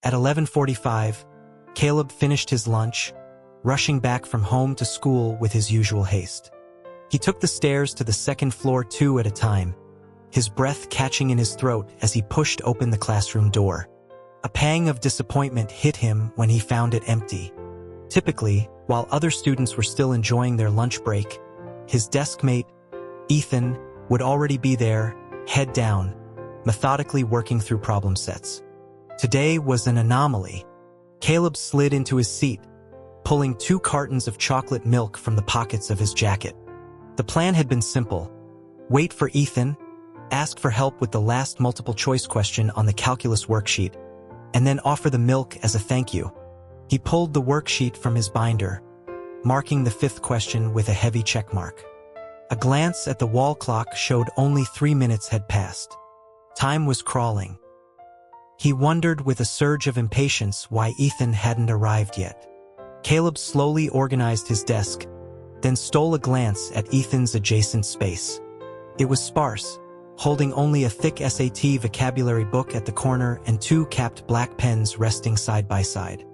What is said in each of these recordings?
At 11:45, Caleb finished his lunch, rushing back from home to school with his usual haste. He took the stairs to the second floor 2 at a time, his breath catching in his throat as he pushed open the classroom door. A pang of disappointment hit him when he found it empty. Typically, while other students were still enjoying their lunch break, his deskmate, Ethan, would already be there, head down, methodically working through problem sets. Today was an anomaly. Caleb slid into his seat, pulling 2 cartons of chocolate milk from the pockets of his jacket. The plan had been simple. Wait for Ethan, ask for help with the last multiple-choice question on the calculus worksheet, and then offer the milk as a thank you. He pulled the worksheet from his binder, marking the 5th question with a heavy check mark. A glance at the wall clock showed only 3 minutes had passed. Time was crawling. He wondered with a surge of impatience why Ethan hadn't arrived yet. Caleb slowly organized his desk, then stole a glance at Ethan's adjacent space. It was sparse, holding only a thick SAT vocabulary book at the corner and 2 capped black pens resting side by side.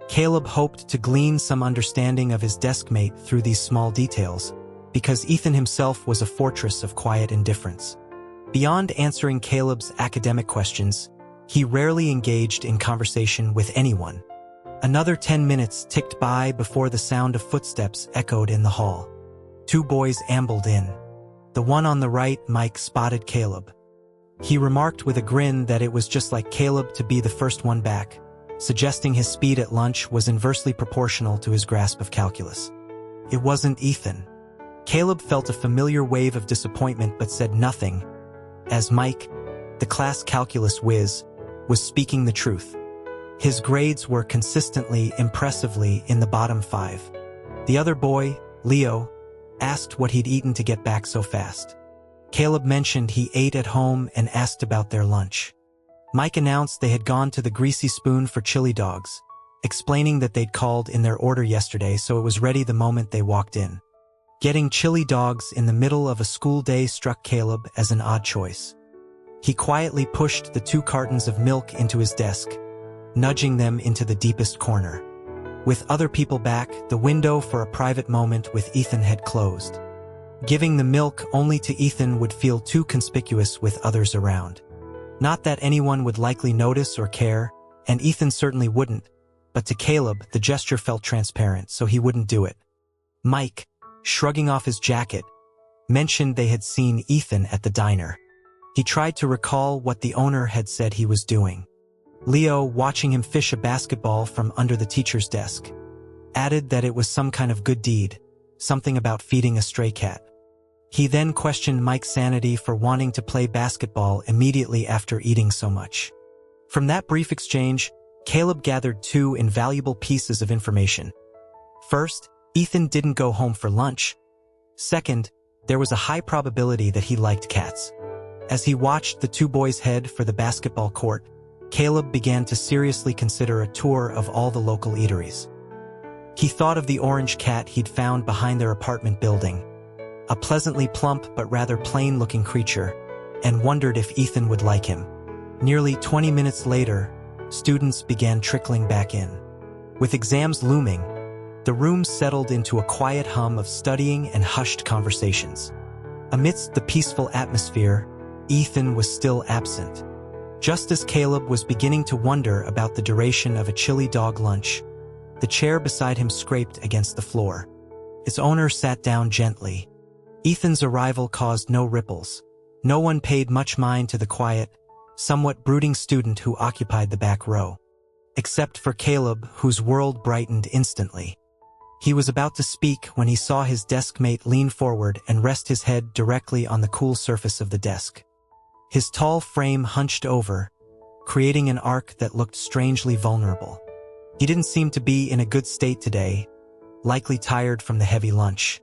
Caleb hoped to glean some understanding of his deskmate through these small details, because Ethan himself was a fortress of quiet indifference. Beyond answering Caleb's academic questions, he rarely engaged in conversation with anyone. Another 10 minutes ticked by before the sound of footsteps echoed in the hall. 2 boys ambled in. The one on the right, Mike, spotted Caleb. He remarked with a grin that it was just like Caleb to be the first one back, suggesting his speed at lunch was inversely proportional to his grasp of calculus. It wasn't Ethan. Caleb felt a familiar wave of disappointment but said nothing, as Mike, the class calculus whiz, was speaking the truth. His grades were consistently, impressively in the bottom 5. The other boy, Leo, asked what he'd eaten to get back so fast. Caleb mentioned he ate at home and asked about their lunch. Mike announced they had gone to the Greasy Spoon for chili dogs, explaining that they'd called in their order yesterday so it was ready the moment they walked in. Getting chili dogs in the middle of a school day struck Caleb as an odd choice. He quietly pushed the 2 cartons of milk into his desk, nudging them into the deepest corner. With other people back, the window for a private moment with Ethan had closed. Giving the milk only to Ethan would feel too conspicuous with others around. Not that anyone would likely notice or care, and Ethan certainly wouldn't, but to Caleb, the gesture felt transparent, so he wouldn't do it. Mike, shrugging off his jacket, mentioned they had seen Ethan at the diner. He tried to recall what the owner had said he was doing. Leo, watching him fish a basketball from under the teacher's desk, added that it was some kind of good deed, something about feeding a stray cat. He then questioned Mike's sanity for wanting to play basketball immediately after eating so much. From that brief exchange, Caleb gathered 2 invaluable pieces of information. First, Ethan didn't go home for lunch. Second, there was a high probability that he liked cats. As he watched the 2 boys head for the basketball court, Caleb began to seriously consider a tour of all the local eateries. He thought of the orange cat he'd found behind their apartment building, a pleasantly plump but rather plain-looking creature, and wondered if Ethan would like him. Nearly 20 minutes later, students began trickling back in. With exams looming, the room settled into a quiet hum of studying and hushed conversations. Amidst the peaceful atmosphere, Ethan was still absent. Just as Caleb was beginning to wonder about the duration of a chili dog lunch, the chair beside him scraped against the floor. Its owner sat down gently. Ethan's arrival caused no ripples. No one paid much mind to the quiet, somewhat brooding student who occupied the back row. Except for Caleb, whose world brightened instantly. He was about to speak when he saw his deskmate lean forward and rest his head directly on the cool surface of the desk. His tall frame hunched over, creating an arc that looked strangely vulnerable. He didn't seem to be in a good state today, likely tired from the heavy lunch.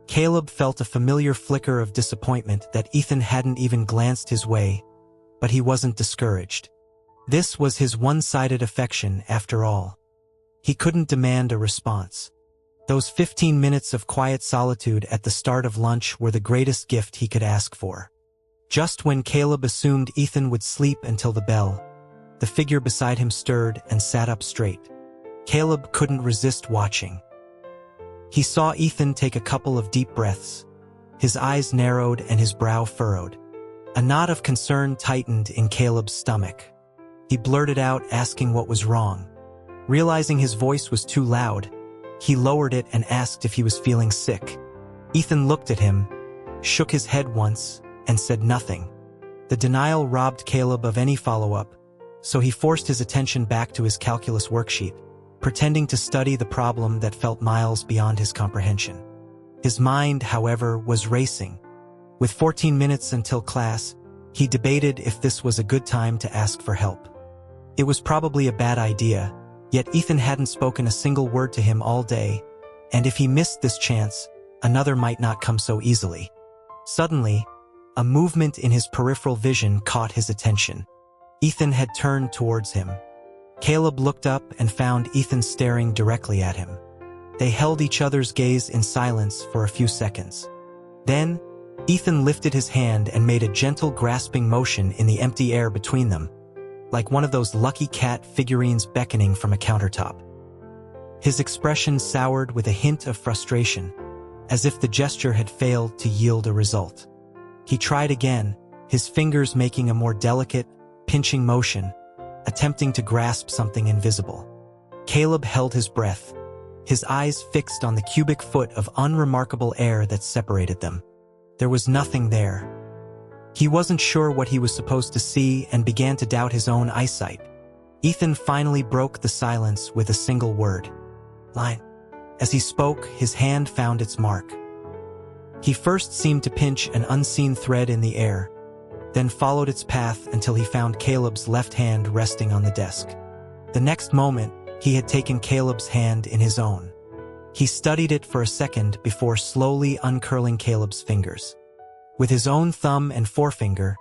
Caleb felt a familiar flicker of disappointment that Ethan hadn't even glanced his way, but he wasn't discouraged. This was his one-sided affection, after all. He couldn't demand a response. Those 15 minutes of quiet solitude at the start of lunch were the greatest gift he could ask for. Just when Caleb assumed Ethan would sleep until the bell, The figure beside him stirred and sat up straight. Caleb couldn't resist watching. He saw Ethan take a couple of deep breaths. His eyes narrowed and his brow furrowed. A knot of concern tightened in Caleb's stomach. He blurted out, asking what was wrong. Realizing his voice was too loud, he lowered it and asked if he was feeling sick. Ethan looked at him, shook his head once, and said nothing. The denial robbed Caleb of any follow-up, so he forced his attention back to his calculus worksheet, pretending to study the problem that felt miles beyond his comprehension. His mind, however, was racing. With 14 minutes until class, he debated if this was a good time to ask for help. It was probably a bad idea, yet Ethan hadn't spoken a single word to him all day, and if he missed this chance, another might not come so easily. Suddenly, a movement in his peripheral vision caught his attention. Ethan had turned towards him. Caleb looked up and found Ethan staring directly at him. They held each other's gaze in silence for a few seconds. Then, Ethan lifted his hand and made a gentle grasping motion in the empty air between them, like one of those lucky cat figurines beckoning from a countertop. His expression soured with a hint of frustration, as if the gesture had failed to yield a result. He tried again, his fingers making a more delicate, pinching motion, attempting to grasp something invisible. Caleb held his breath, his eyes fixed on the cubic foot of unremarkable air that separated them. There was nothing there. He wasn't sure what he was supposed to see and began to doubt his own eyesight. Ethan finally broke the silence with a single word. "Line." As he spoke, his hand found its mark. He first seemed to pinch an unseen thread in the air, then followed its path until he found Caleb's left hand resting on the desk. The next moment, he had taken Caleb's hand in his own. He studied it for a second before slowly uncurling Caleb's fingers. With his own thumb and forefinger,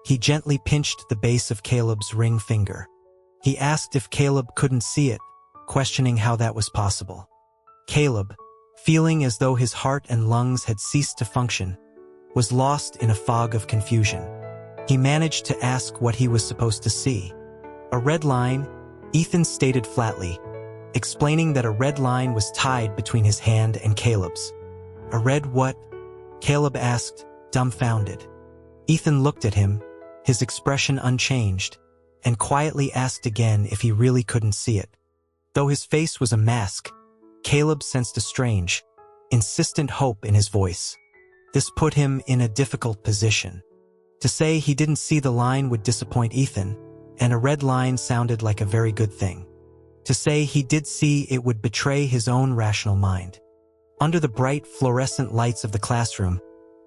he gently pinched the base of Caleb's ring finger. He asked if Caleb couldn't see it, questioning how that was possible. Caleb, feeling as though his heart and lungs had ceased to function, was lost in a fog of confusion. He managed to ask what he was supposed to see. "A red line," Ethan stated flatly, explaining that a red line was tied between his hand and Caleb's. "A red what?" Caleb asked, dumbfounded. Ethan looked at him, his expression unchanged, and quietly asked again if he really couldn't see it. Though his face was a mask, Caleb sensed a strange, insistent hope in his voice. This put him in a difficult position. To say he didn't see the line would disappoint Ethan, and a red line sounded like a very good thing. To say he did see it would betray his own rational mind. Under the bright fluorescent lights of the classroom,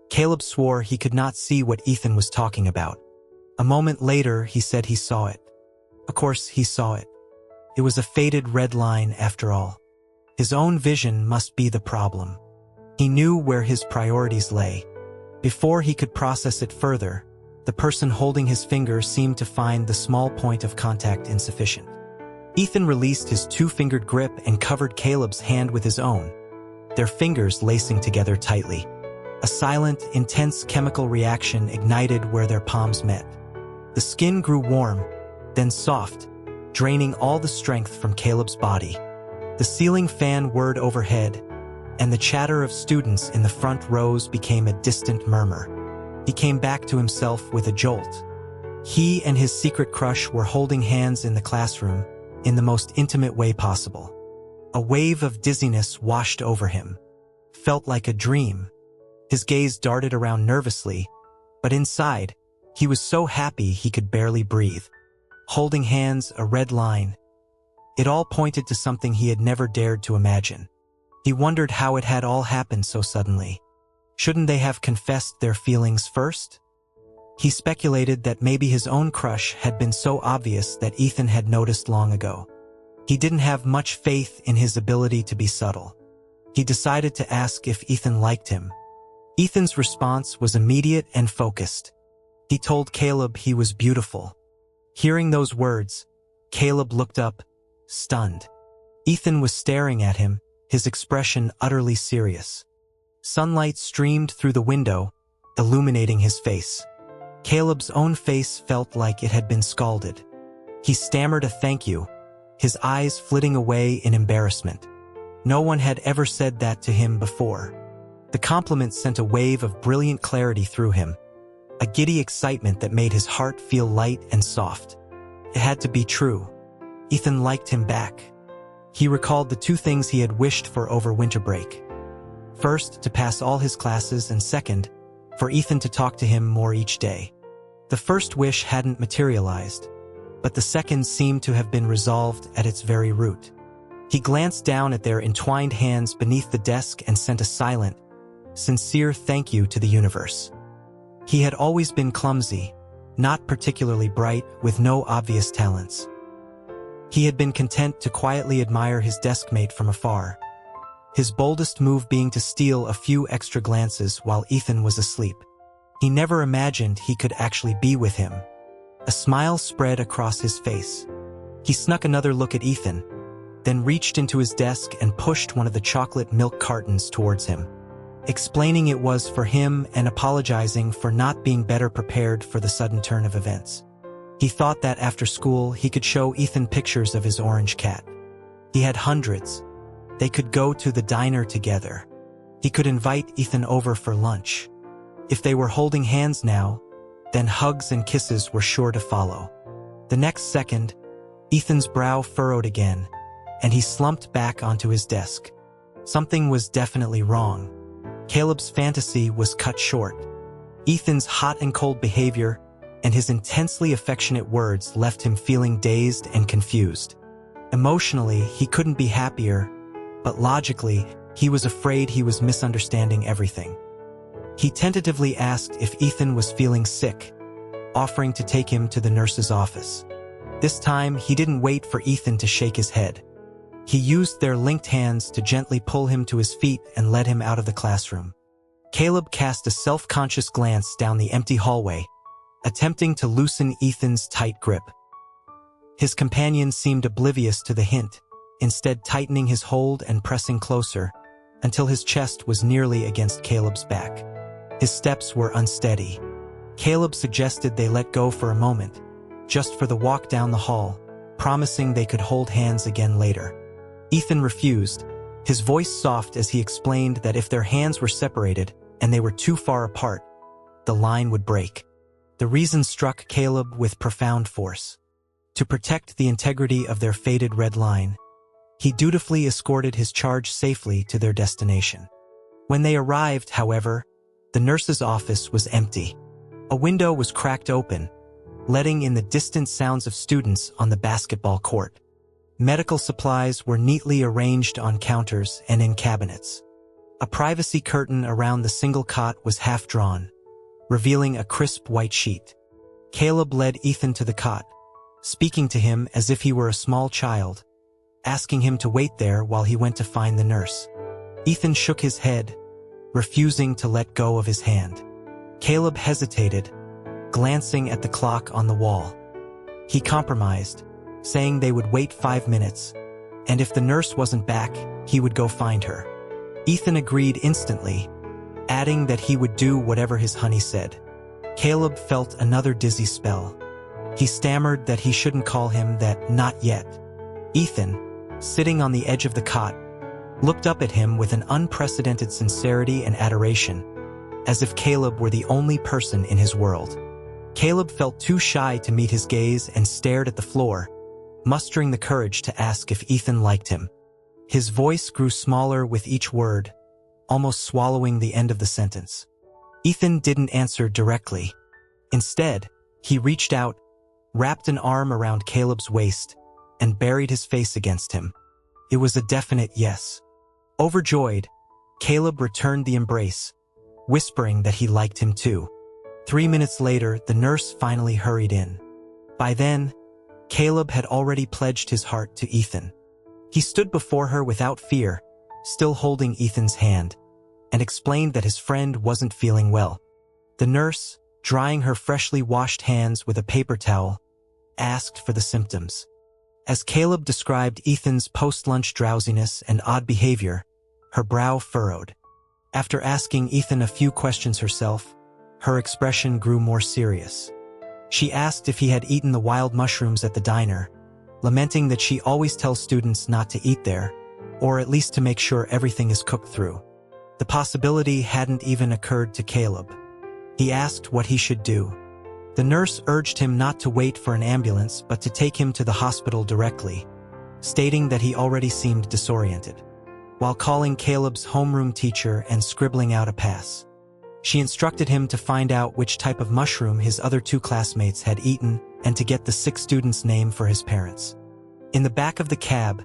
Caleb swore he could not see what Ethan was talking about. A moment later, he said he saw it. Of course, he saw it. It was a faded red line after all. His own vision must be the problem. He knew where his priorities lay. Before he could process it further, the person holding his finger seemed to find the small point of contact insufficient. Ethan released his two-fingered grip and covered Caleb's hand with his own, their fingers lacing together tightly. A silent, intense chemical reaction ignited where their palms met. The skin grew warm, then soft, draining all the strength from Caleb's body. The ceiling fan whirred overhead, and the chatter of students in the front rows became a distant murmur. He came back to himself with a jolt. He and his secret crush were holding hands in the classroom in the most intimate way possible. A wave of dizziness washed over him. Felt like a dream. His gaze darted around nervously, but inside, he was so happy he could barely breathe. Holding hands, a red line. It all pointed to something he had never dared to imagine. He wondered how it had all happened so suddenly. Shouldn't they have confessed their feelings first? He speculated that maybe his own crush had been so obvious that Ethan had noticed long ago. He didn't have much faith in his ability to be subtle. He decided to ask if Ethan liked him. Ethan's response was immediate and focused. He told Caleb he was beautiful. Hearing those words, Caleb looked up, stunned. Ethan was staring at him, his expression utterly serious. Sunlight streamed through the window, illuminating his face. Caleb's own face felt like it had been scalded. He stammered a thank you, his eyes flitting away in embarrassment. No one had ever said that to him before. The compliment sent a wave of brilliant clarity through him, a giddy excitement that made his heart feel light and soft. It had to be true. Ethan liked him back. He recalled the two things he had wished for over winter break. First, to pass all his classes, and second, for Ethan to talk to him more each day. The first wish hadn't materialized, but the second seemed to have been resolved at its very root. He glanced down at their entwined hands beneath the desk and sent a silent, sincere thank you to the universe. He had always been clumsy, not particularly bright, with no obvious talents. He had been content to quietly admire his deskmate from afar, his boldest move being to steal a few extra glances while Ethan was asleep. He never imagined he could actually be with him. A smile spread across his face. He snuck another look at Ethan, then reached into his desk and pushed one of the chocolate milk cartons towards him, explaining it was for him and apologizing for not being better prepared for the sudden turn of events. He thought that after school he could show Ethan pictures of his orange cat. He had hundreds. They could go to the diner together. He could invite Ethan over for lunch. If they were holding hands now, then hugs and kisses were sure to follow. The next second, Ethan's brow furrowed again, and he slumped back onto his desk. Something was definitely wrong. Caleb's fantasy was cut short. Ethan's hot and cold behavior and his intensely affectionate words left him feeling dazed and confused. Emotionally, he couldn't be happier, but logically, he was afraid he was misunderstanding everything. He tentatively asked if Ethan was feeling sick, offering to take him to the nurse's office. This time, he didn't wait for Ethan to shake his head. He used their linked hands to gently pull him to his feet and led him out of the classroom. Caleb cast a self-conscious glance down the empty hallway, attempting to loosen Ethan's tight grip. His companion seemed oblivious to the hint, instead tightening his hold and pressing closer, until his chest was nearly against Caleb's back. His steps were unsteady. Caleb suggested they let go for a moment, just for the walk down the hall, promising they could hold hands again later. Ethan refused, his voice soft as he explained that if their hands were separated and they were too far apart, the line would break. The reason struck Caleb with profound force. To protect the integrity of their faded red line, he dutifully escorted his charge safely to their destination. When they arrived, however, the nurse's office was empty. A window was cracked open, letting in the distant sounds of students on the basketball court. Medical supplies were neatly arranged on counters and in cabinets. A privacy curtain around the single cot was half drawn, revealing a crisp white sheet. Caleb led Ethan to the cot, speaking to him as if he were a small child, asking him to wait there while he went to find the nurse. Ethan shook his head, refusing to let go of his hand. Caleb hesitated, glancing at the clock on the wall. He compromised, saying they would wait 5 minutes, and if the nurse wasn't back, he would go find her. Ethan agreed instantly, adding that he would do whatever his honey said. Caleb felt another dizzy spell. He stammered that he shouldn't call him that, not yet. Ethan, sitting on the edge of the cot, looked up at him with an unprecedented sincerity and adoration, as if Caleb were the only person in his world. Caleb felt too shy to meet his gaze and stared at the floor, mustering the courage to ask if Ethan liked him. His voice grew smaller with each word, almost swallowing the end of the sentence. Ethan didn't answer directly. Instead, he reached out, wrapped an arm around Caleb's waist, and buried his face against him. It was a definite yes. Overjoyed, Caleb returned the embrace, whispering that he liked him too. 3 minutes later, the nurse finally hurried in. By then, Caleb had already pledged his heart to Ethan. He stood before her without fear, still holding Ethan's hand, and explained that his friend wasn't feeling well. The nurse, drying her freshly washed hands with a paper towel, asked for the symptoms. As Caleb described Ethan's post-lunch drowsiness and odd behavior, her brow furrowed. After asking Ethan a few questions herself, her expression grew more serious. She asked if he had eaten the wild mushrooms at the diner, lamenting that she always tells students not to eat there, or at least to make sure everything is cooked through. The possibility hadn't even occurred to Caleb. He asked what he should do. The nurse urged him not to wait for an ambulance but to take him to the hospital directly, stating that he already seemed disoriented. While calling Caleb's homeroom teacher and scribbling out a pass, she instructed him to find out which type of mushroom his other 2 classmates had eaten and to get the sick student's name for his parents. In the back of the cab,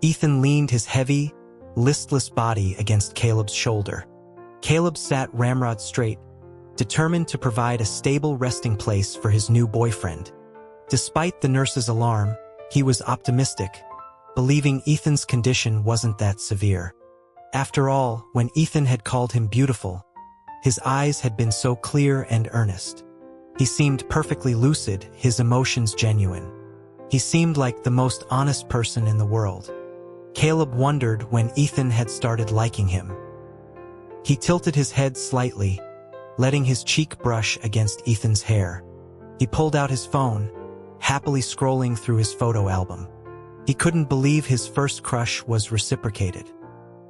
Ethan leaned his heavy, listless body against Caleb's shoulder. Caleb sat ramrod straight, determined to provide a stable resting place for his new boyfriend. Despite the nurse's alarm, he was optimistic, believing Ethan's condition wasn't that severe. After all, when Ethan had called him beautiful, his eyes had been so clear and earnest. He seemed perfectly lucid, his emotions genuine. He seemed like the most honest person in the world. Caleb wondered when Ethan had started liking him. He tilted his head slightly, letting his cheek brush against Ethan's hair. He pulled out his phone, happily scrolling through his photo album. He couldn't believe his first crush was reciprocated.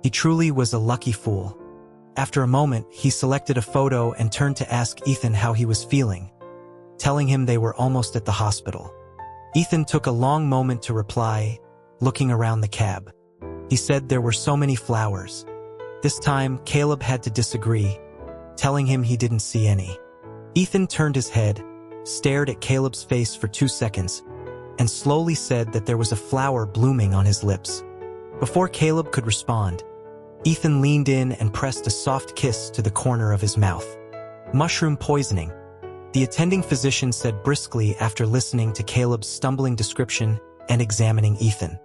He truly was a lucky fool. After a moment, he selected a photo and turned to ask Ethan how he was feeling, telling him they were almost at the hospital. Ethan took a long moment to reply, looking around the cab. He said there were so many flowers. This time, Caleb had to disagree, telling him he didn't see any. Ethan turned his head, stared at Caleb's face for 2 seconds, and slowly said that there was a flower blooming on his lips. Before Caleb could respond, Ethan leaned in and pressed a soft kiss to the corner of his mouth. Mushroom poisoning, the attending physician said briskly after listening to Caleb's stumbling description and examining Ethan.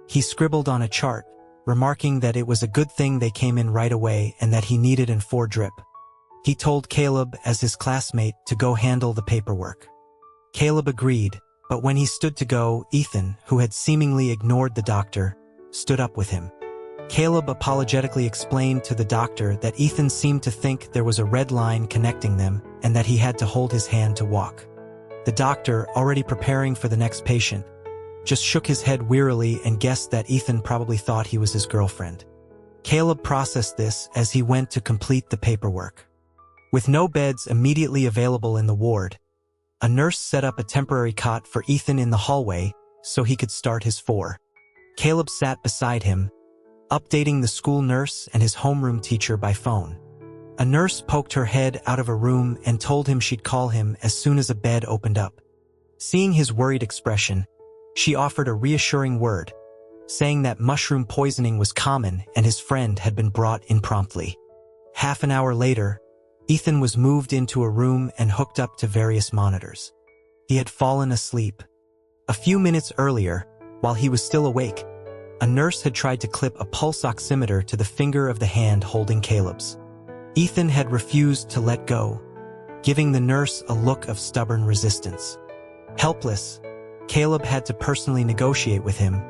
He scribbled on a chart, remarking that it was a good thing they came in right away and that he needed an 4 drip. He told Caleb as his classmate to go handle the paperwork. Caleb agreed, but when he stood to go, Ethan, who had seemingly ignored the doctor, stood up with him. Caleb apologetically explained to the doctor that Ethan seemed to think there was a red line connecting them and that he had to hold his hand to walk. The doctor, already preparing for the next patient, just shook his head wearily and guessed that Ethan probably thought he was his girlfriend. Caleb processed this as he went to complete the paperwork. With no beds immediately available in the ward, a nurse set up a temporary cot for Ethan in the hallway so he could start his 4. Caleb sat beside him, updating the school nurse and his homeroom teacher by phone. A nurse poked her head out of a room and told him she'd call him as soon as a bed opened up. Seeing his worried expression, she offered a reassuring word, saying that mushroom poisoning was common and his friend had been brought in promptly. Half an hour later, Ethan was moved into a room and hooked up to various monitors. He had fallen asleep. A few minutes earlier, while he was still awake, a nurse had tried to clip a pulse oximeter to the finger of the hand holding Caleb's. Ethan had refused to let go, giving the nurse a look of stubborn resistance. Helpless, Caleb had to personally negotiate with him,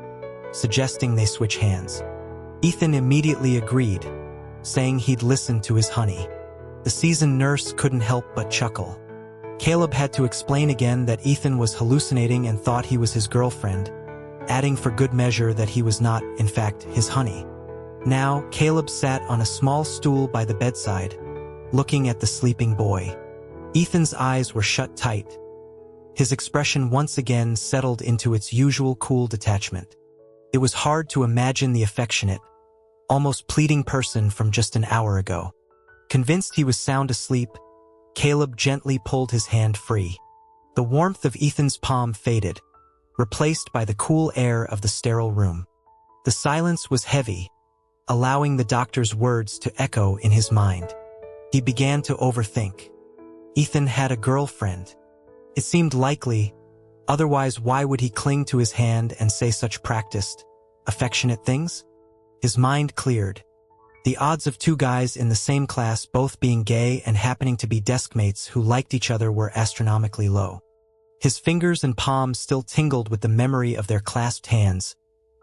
suggesting they switch hands. Ethan immediately agreed, saying he'd listen to his honey. The seasoned nurse couldn't help but chuckle. Caleb had to explain again that Ethan was hallucinating and thought he was his girlfriend, adding for good measure that he was not, in fact, his honey. Now, Caleb sat on a small stool by the bedside, looking at the sleeping boy. Ethan's eyes were shut tight. His expression once again settled into its usual cool detachment. It was hard to imagine the affectionate, almost pleading person from just an hour ago. Convinced he was sound asleep, Caleb gently pulled his hand free. The warmth of Ethan's palm faded, replaced by the cool air of the sterile room. The silence was heavy, allowing the doctor's words to echo in his mind. He began to overthink. Ethan had a girlfriend. It seemed likely, otherwise why would he cling to his hand and say such practiced, affectionate things? His mind cleared. The odds of 2 guys in the same class both being gay and happening to be deskmates who liked each other were astronomically low. His fingers and palms still tingled with the memory of their clasped hands,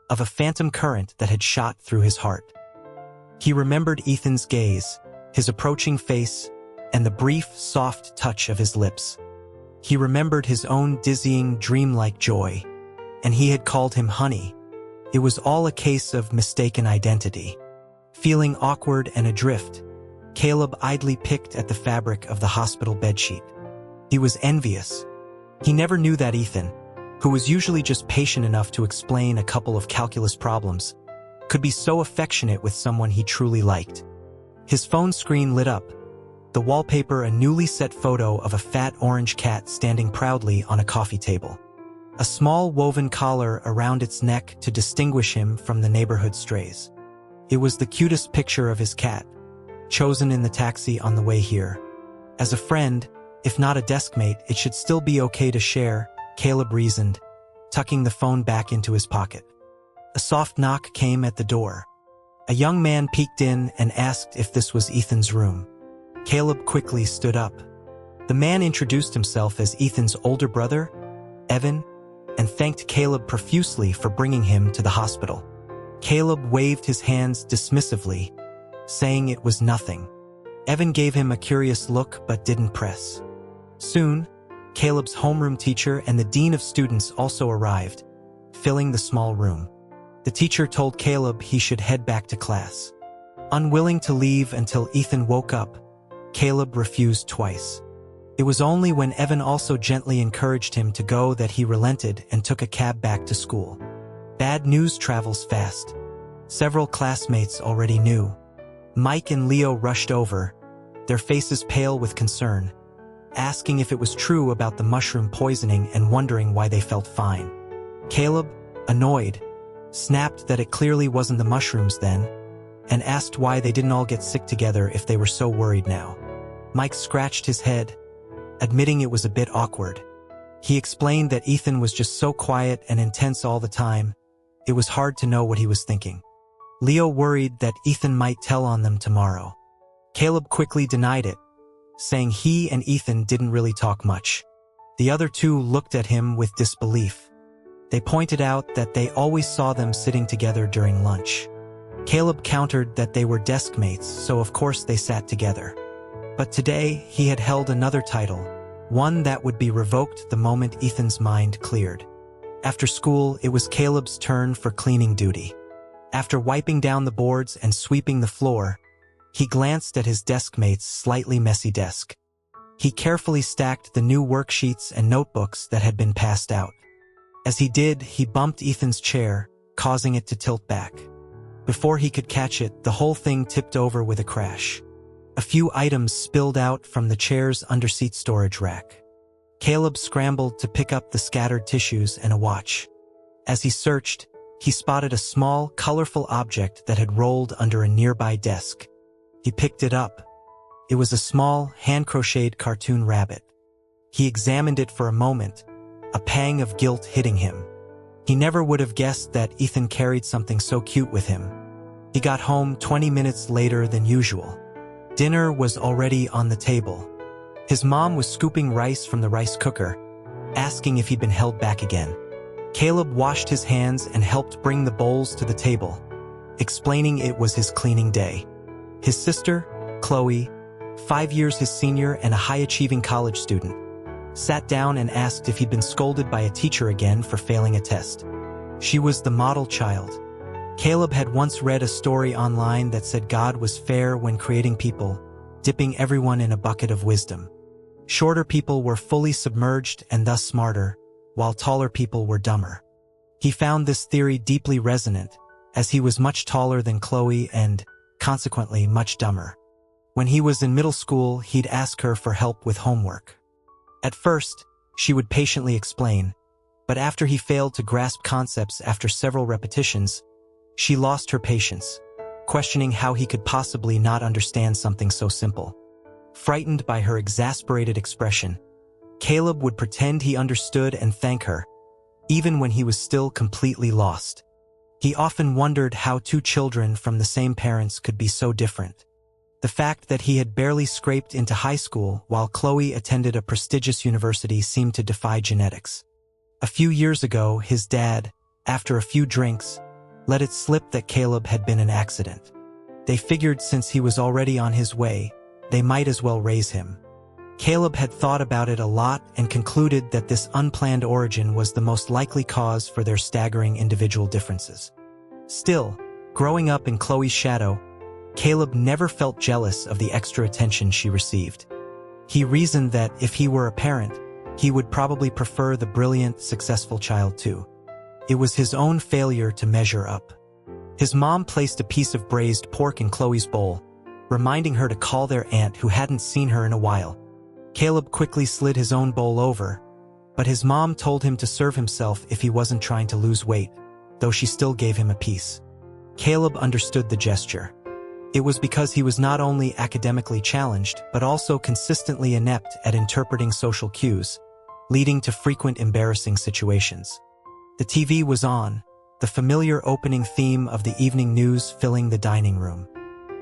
of a phantom current that had shot through his heart. He remembered Ethan's gaze, his approaching face, and the brief, soft touch of his lips. He remembered his own dizzying, dreamlike joy, and he had called him Honey. It was all a case of mistaken identity. Feeling awkward and adrift, Caleb idly picked at the fabric of the hospital bedsheet. He was envious. He never knew that Ethan, who was usually just patient enough to explain a couple of calculus problems, could be so affectionate with someone he truly liked. His phone screen lit up, the wallpaper a newly set photo of a fat orange cat standing proudly on a coffee table. A small woven collar around its neck to distinguish him from the neighborhood strays. It was the cutest picture of his cat, chosen in the taxi on the way here. As a friend, if not a deskmate, it should still be okay to share, Caleb reasoned, tucking the phone back into his pocket. A soft knock came at the door. A young man peeked in and asked if this was Ethan's room. Caleb quickly stood up. The man introduced himself as Ethan's older brother, Evan, and thanked Caleb profusely for bringing him to the hospital. Caleb waved his hands dismissively, saying it was nothing. Evan gave him a curious look but didn't press. Soon, Caleb's homeroom teacher and the dean of students also arrived, filling the small room. The teacher told Caleb he should head back to class. Unwilling to leave until Ethan woke up, Caleb refused twice. It was only when Evan also gently encouraged him to go that he relented and took a cab back to school. Bad news travels fast. Several classmates already knew. Mike and Leo rushed over, their faces pale with concern, asking if it was true about the mushroom poisoning and wondering why they felt fine. Caleb, annoyed, snapped that it clearly wasn't the mushrooms then, and asked why they didn't all get sick together if they were so worried now. Mike scratched his head, admitting it was a bit awkward. He explained that Ethan was just so quiet and intense all the time, it was hard to know what he was thinking. Leo worried that Ethan might tell on them tomorrow. Caleb quickly denied it, saying he and Ethan didn't really talk much. The other two looked at him with disbelief. They pointed out that they always saw them sitting together during lunch. Caleb countered that they were desk mates, so of course they sat together. But today, he had held another title, one that would be revoked the moment Ethan's mind cleared. After school, it was Caleb's turn for cleaning duty. After wiping down the boards and sweeping the floor, he glanced at his deskmate's slightly messy desk. He carefully stacked the new worksheets and notebooks that had been passed out. As he did, he bumped Ethan's chair, causing it to tilt back. Before he could catch it, the whole thing tipped over with a crash. A few items spilled out from the chair's underseat storage rack. Caleb scrambled to pick up the scattered tissues and a watch. As he searched, he spotted a small, colorful object that had rolled under a nearby desk. He picked it up. It was a small, hand-crocheted cartoon rabbit. He examined it for a moment, a pang of guilt hitting him. He never would have guessed that Ethan carried something so cute with him. He got home 20 minutes later than usual. Dinner was already on the table. His mom was scooping rice from the rice cooker, asking if he'd been held back again. Caleb washed his hands and helped bring the bowls to the table, explaining it was his cleaning day. His sister, Chloe, 5 years his senior and a high-achieving college student, sat down and asked if he'd been scolded by a teacher again for failing a test. She was the model child. Caleb had once read a story online that said God was fair when creating people, dipping everyone in a bucket of wisdom. Shorter people were fully submerged and thus smarter, while taller people were dumber. He found this theory deeply resonant, as he was much taller than Chloe and, consequently, much dumber. When he was in middle school, he'd ask her for help with homework. At first, she would patiently explain, but after he failed to grasp concepts after several repetitions, she lost her patience, questioning how he could possibly not understand something so simple. Frightened by her exasperated expression, Caleb would pretend he understood and thank her, even when he was still completely lost. He often wondered how two children from the same parents could be so different. The fact that he had barely scraped into high school while Chloe attended a prestigious university seemed to defy genetics. A few years ago, his dad, after a few drinks, let it slip that Caleb had been an accident. They figured since he was already on his way, they might as well raise him. Caleb had thought about it a lot and concluded that this unplanned origin was the most likely cause for their staggering individual differences. Still, growing up in Chloe's shadow, Caleb never felt jealous of the extra attention she received. He reasoned that if he were a parent, he would probably prefer the brilliant, successful child too. It was his own failure to measure up. His mom placed a piece of braised pork in Chloe's bowl, reminding her to call their aunt who hadn't seen her in a while. Caleb quickly slid his own bowl over, but his mom told him to serve himself if he wasn't trying to lose weight, though she still gave him a piece. Caleb understood the gesture. It was because he was not only academically challenged, but also consistently inept at interpreting social cues, leading to frequent embarrassing situations. The TV was on, the familiar opening theme of the evening news filling the dining room.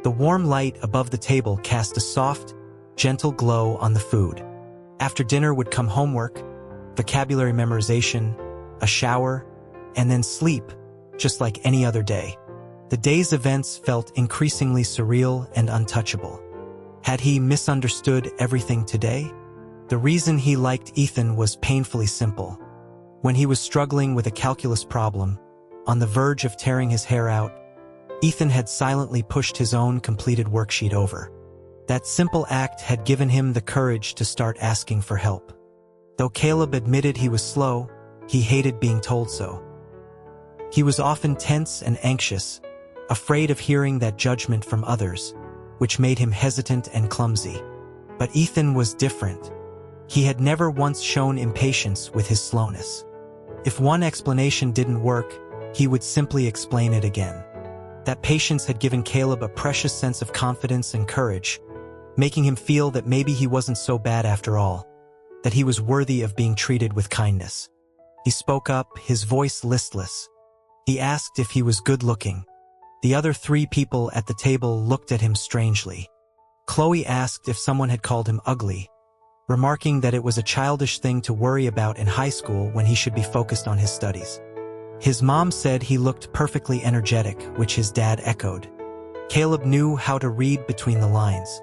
The warm light above the table cast a soft, gentle glow on the food. After dinner would come homework, vocabulary memorization, a shower, and then sleep, just like any other day. The day's events felt increasingly surreal and untouchable. Had he misunderstood everything today? The reason he liked Ethan was painfully simple. When he was struggling with a calculus problem, on the verge of tearing his hair out, Ethan had silently pushed his own completed worksheet over. That simple act had given him the courage to start asking for help. Though Caleb admitted he was slow, he hated being told so. He was often tense and anxious, afraid of hearing that judgment from others, which made him hesitant and clumsy. But Ethan was different. He had never once shown impatience with his slowness. If one explanation didn't work, he would simply explain it again. That patience had given Caleb a precious sense of confidence and courage, making him feel that maybe he wasn't so bad after all, that he was worthy of being treated with kindness. He spoke up, his voice listless. He asked if he was good-looking. The other 3 people at the table looked at him strangely. Chloe asked if someone had called him ugly, remarking that it was a childish thing to worry about in high school when he should be focused on his studies. His mom said he looked perfectly energetic, which his dad echoed. Caleb knew how to read between the lines.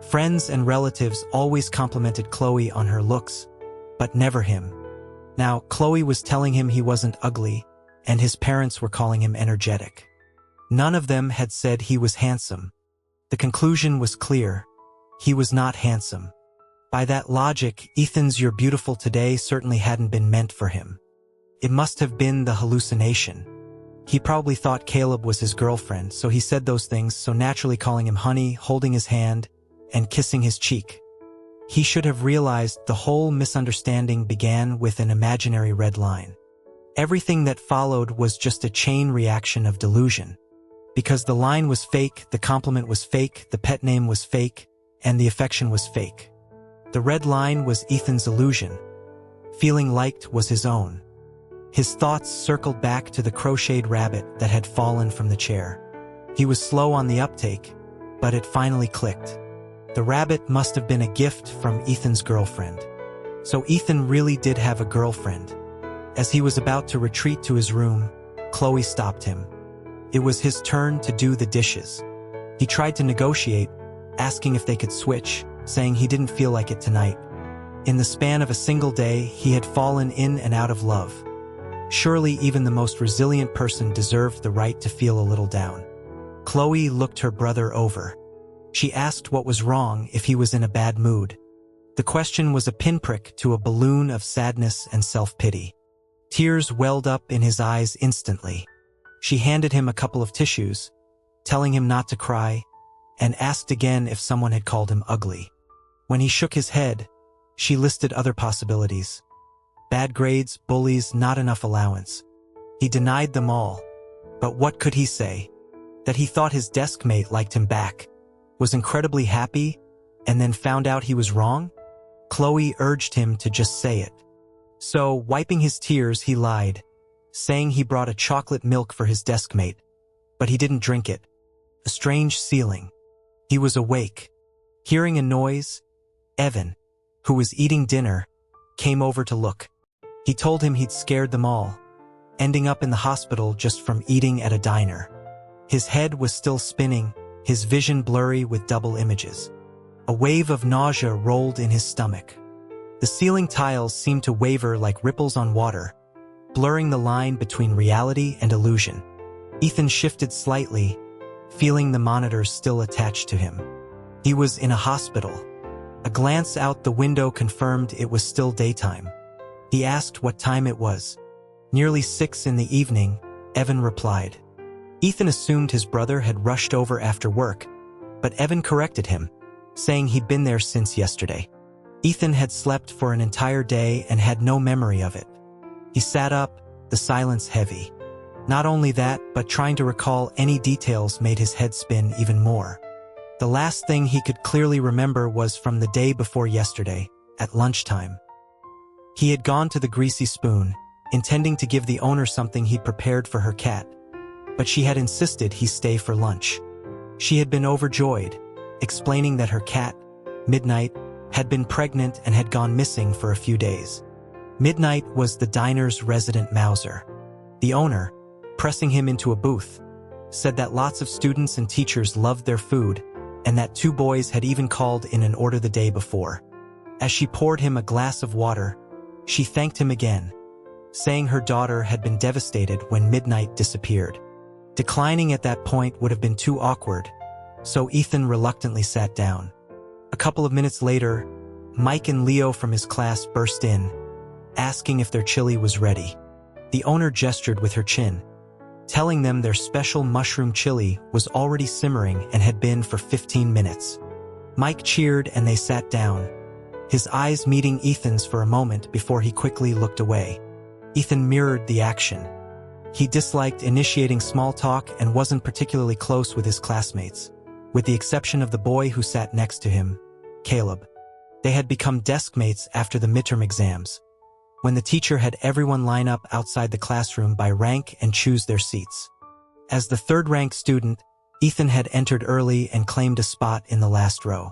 Friends and relatives always complimented Chloe on her looks, but never him. Now, Chloe was telling him he wasn't ugly, and his parents were calling him energetic. None of them had said he was handsome. The conclusion was clear. He was not handsome. By that logic, Ethan's "you're beautiful today" certainly hadn't been meant for him. It must have been the hallucination. He probably thought Caleb was his girlfriend, so he said those things, so naturally calling him honey, holding his hand, and kissing his cheek. He should have realized the whole misunderstanding began with an imaginary red line. Everything that followed was just a chain reaction of delusion. Because the line was fake, the compliment was fake, the pet name was fake, and the affection was fake. The red line was Ethan's illusion. Feeling liked was his own. His thoughts circled back to the crocheted rabbit that had fallen from the chair. He was slow on the uptake, but it finally clicked. The rabbit must have been a gift from Ethan's girlfriend. So Ethan really did have a girlfriend. As he was about to retreat to his room, Chloe stopped him. It was his turn to do the dishes. He tried to negotiate, asking if they could switch, saying he didn't feel like it tonight. In the span of a single day, he had fallen in and out of love. Surely even the most resilient person deserved the right to feel a little down. Chloe looked her brother over. She asked what was wrong, if he was in a bad mood. The question was a pinprick to a balloon of sadness and self-pity. Tears welled up in his eyes instantly. She handed him a couple of tissues, telling him not to cry, and asked again if someone had called him ugly. When he shook his head, she listed other possibilities. Bad grades, bullies, not enough allowance. He denied them all. But what could he say? That he thought his desk mate liked him back, was incredibly happy, and then found out he was wrong? Chloe urged him to just say it. So, wiping his tears, he lied, saying he brought a chocolate milk for his desk mate, but he didn't drink it. A strange feeling. He was awake. Hearing a noise, Evan, who was eating dinner, came over to look. He told him he'd scared them all, ending up in the hospital just from eating at a diner. His head was still spinning, his vision blurry with double images. A wave of nausea rolled in his stomach. The ceiling tiles seemed to waver like ripples on water, blurring the line between reality and illusion. Ethan shifted slightly, feeling the monitors still attached to him. He was in a hospital. A glance out the window confirmed it was still daytime. He asked what time it was. "Nearly 6 in the evening," Evan replied. Ethan assumed his brother had rushed over after work, but Evan corrected him, saying he'd been there since yesterday. Ethan had slept for an entire day and had no memory of it. He sat up, the silence heavy. Not only that, but trying to recall any details made his head spin even more. The last thing he could clearly remember was from the day before yesterday, at lunchtime. He had gone to the Greasy Spoon, intending to give the owner something he'd prepared for her cat, but she had insisted he stay for lunch. She had been overjoyed, explaining that her cat, Midnight, had been pregnant and had gone missing for a few days. Midnight was the diner's resident mouser. The owner, pressing him into a booth, said that lots of students and teachers loved their food and that 2 boys had even called in an order the day before. As she poured him a glass of water, she thanked him again, saying her daughter had been devastated when Midnight disappeared. Declining at that point would have been too awkward, so Ethan reluctantly sat down. A couple of minutes later, Mike and Leo from his class burst in, asking if their chili was ready. The owner gestured with her chin, telling them their special mushroom chili was already simmering and had been for 15 minutes. Mike cheered and they sat down, his eyes meeting Ethan's for a moment before he quickly looked away. Ethan mirrored the action. He disliked initiating small talk and wasn't particularly close with his classmates, with the exception of the boy who sat next to him, Caleb. They had become desk mates after the midterm exams, when the teacher had everyone line up outside the classroom by rank and choose their seats. As the third-ranked student, Ethan had entered early and claimed a spot in the last row.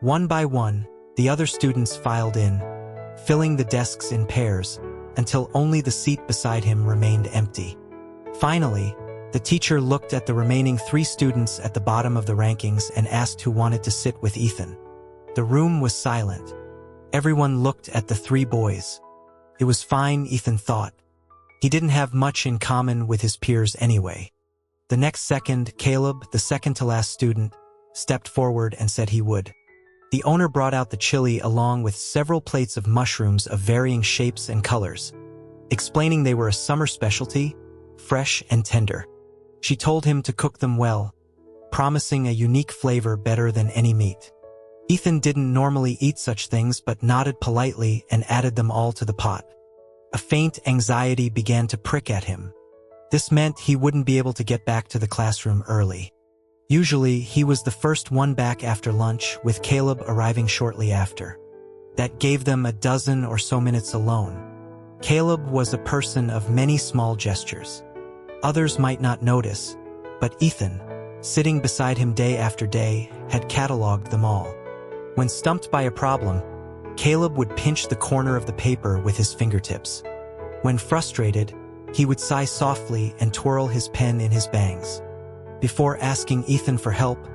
One by one, the other students filed in, filling the desks in pairs, until only the seat beside him remained empty. Finally, the teacher looked at the remaining 3 students at the bottom of the rankings and asked who wanted to sit with Ethan. The room was silent. Everyone looked at the 3 boys. It was fine, Ethan thought. He didn't have much in common with his peers anyway. The next second, Caleb, the second-to-last student, stepped forward and said he would. The owner brought out the chili along with several plates of mushrooms of varying shapes and colors, explaining they were a summer specialty, fresh and tender. She told him to cook them well, promising a unique flavor better than any meat. Ethan didn't normally eat such things but nodded politely and added them all to the pot. A faint anxiety began to prick at him. This meant he wouldn't be able to get back to the classroom early. Usually, he was the first one back after lunch, with Caleb arriving shortly after. That gave them a dozen or so minutes alone. Caleb was a person of many small gestures. Others might not notice, but Ethan, sitting beside him day after day, had cataloged them all. When stumped by a problem, Caleb would pinch the corner of the paper with his fingertips. When frustrated, he would sigh softly and twirl his pen in his bangs. Before asking Ethan for help,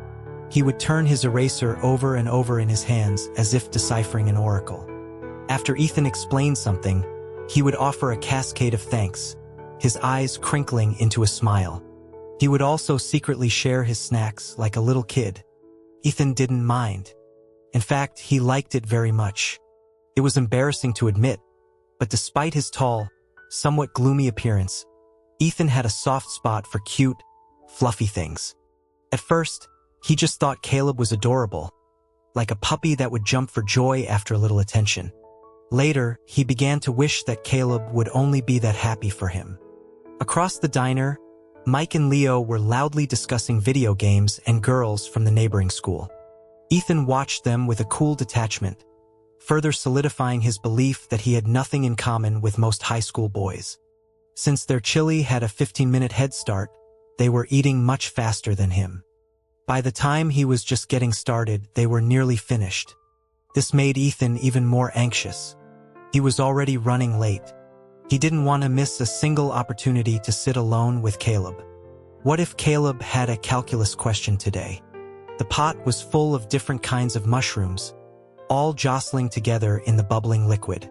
he would turn his eraser over and over in his hands as if deciphering an oracle. After Ethan explained something, he would offer a cascade of thanks, his eyes crinkling into a smile. He would also secretly share his snacks like a little kid. Ethan didn't mind. In fact, he liked it very much. It was embarrassing to admit, but despite his tall, somewhat gloomy appearance, Ethan had a soft spot for cute, fluffy things. At first, he just thought Caleb was adorable, like a puppy that would jump for joy after a little attention. Later, he began to wish that Caleb would only be that happy for him. Across the diner, Mike and Leo were loudly discussing video games and girls from the neighboring school. Ethan watched them with a cool detachment, further solidifying his belief that he had nothing in common with most high school boys. Since their chili had a 15-minute head start, they were eating much faster than him. By the time he was just getting started, they were nearly finished. This made Ethan even more anxious. He was already running late. He didn't want to miss a single opportunity to sit alone with Caleb. What if Caleb had a calculus question today? The pot was full of different kinds of mushrooms, all jostling together in the bubbling liquid.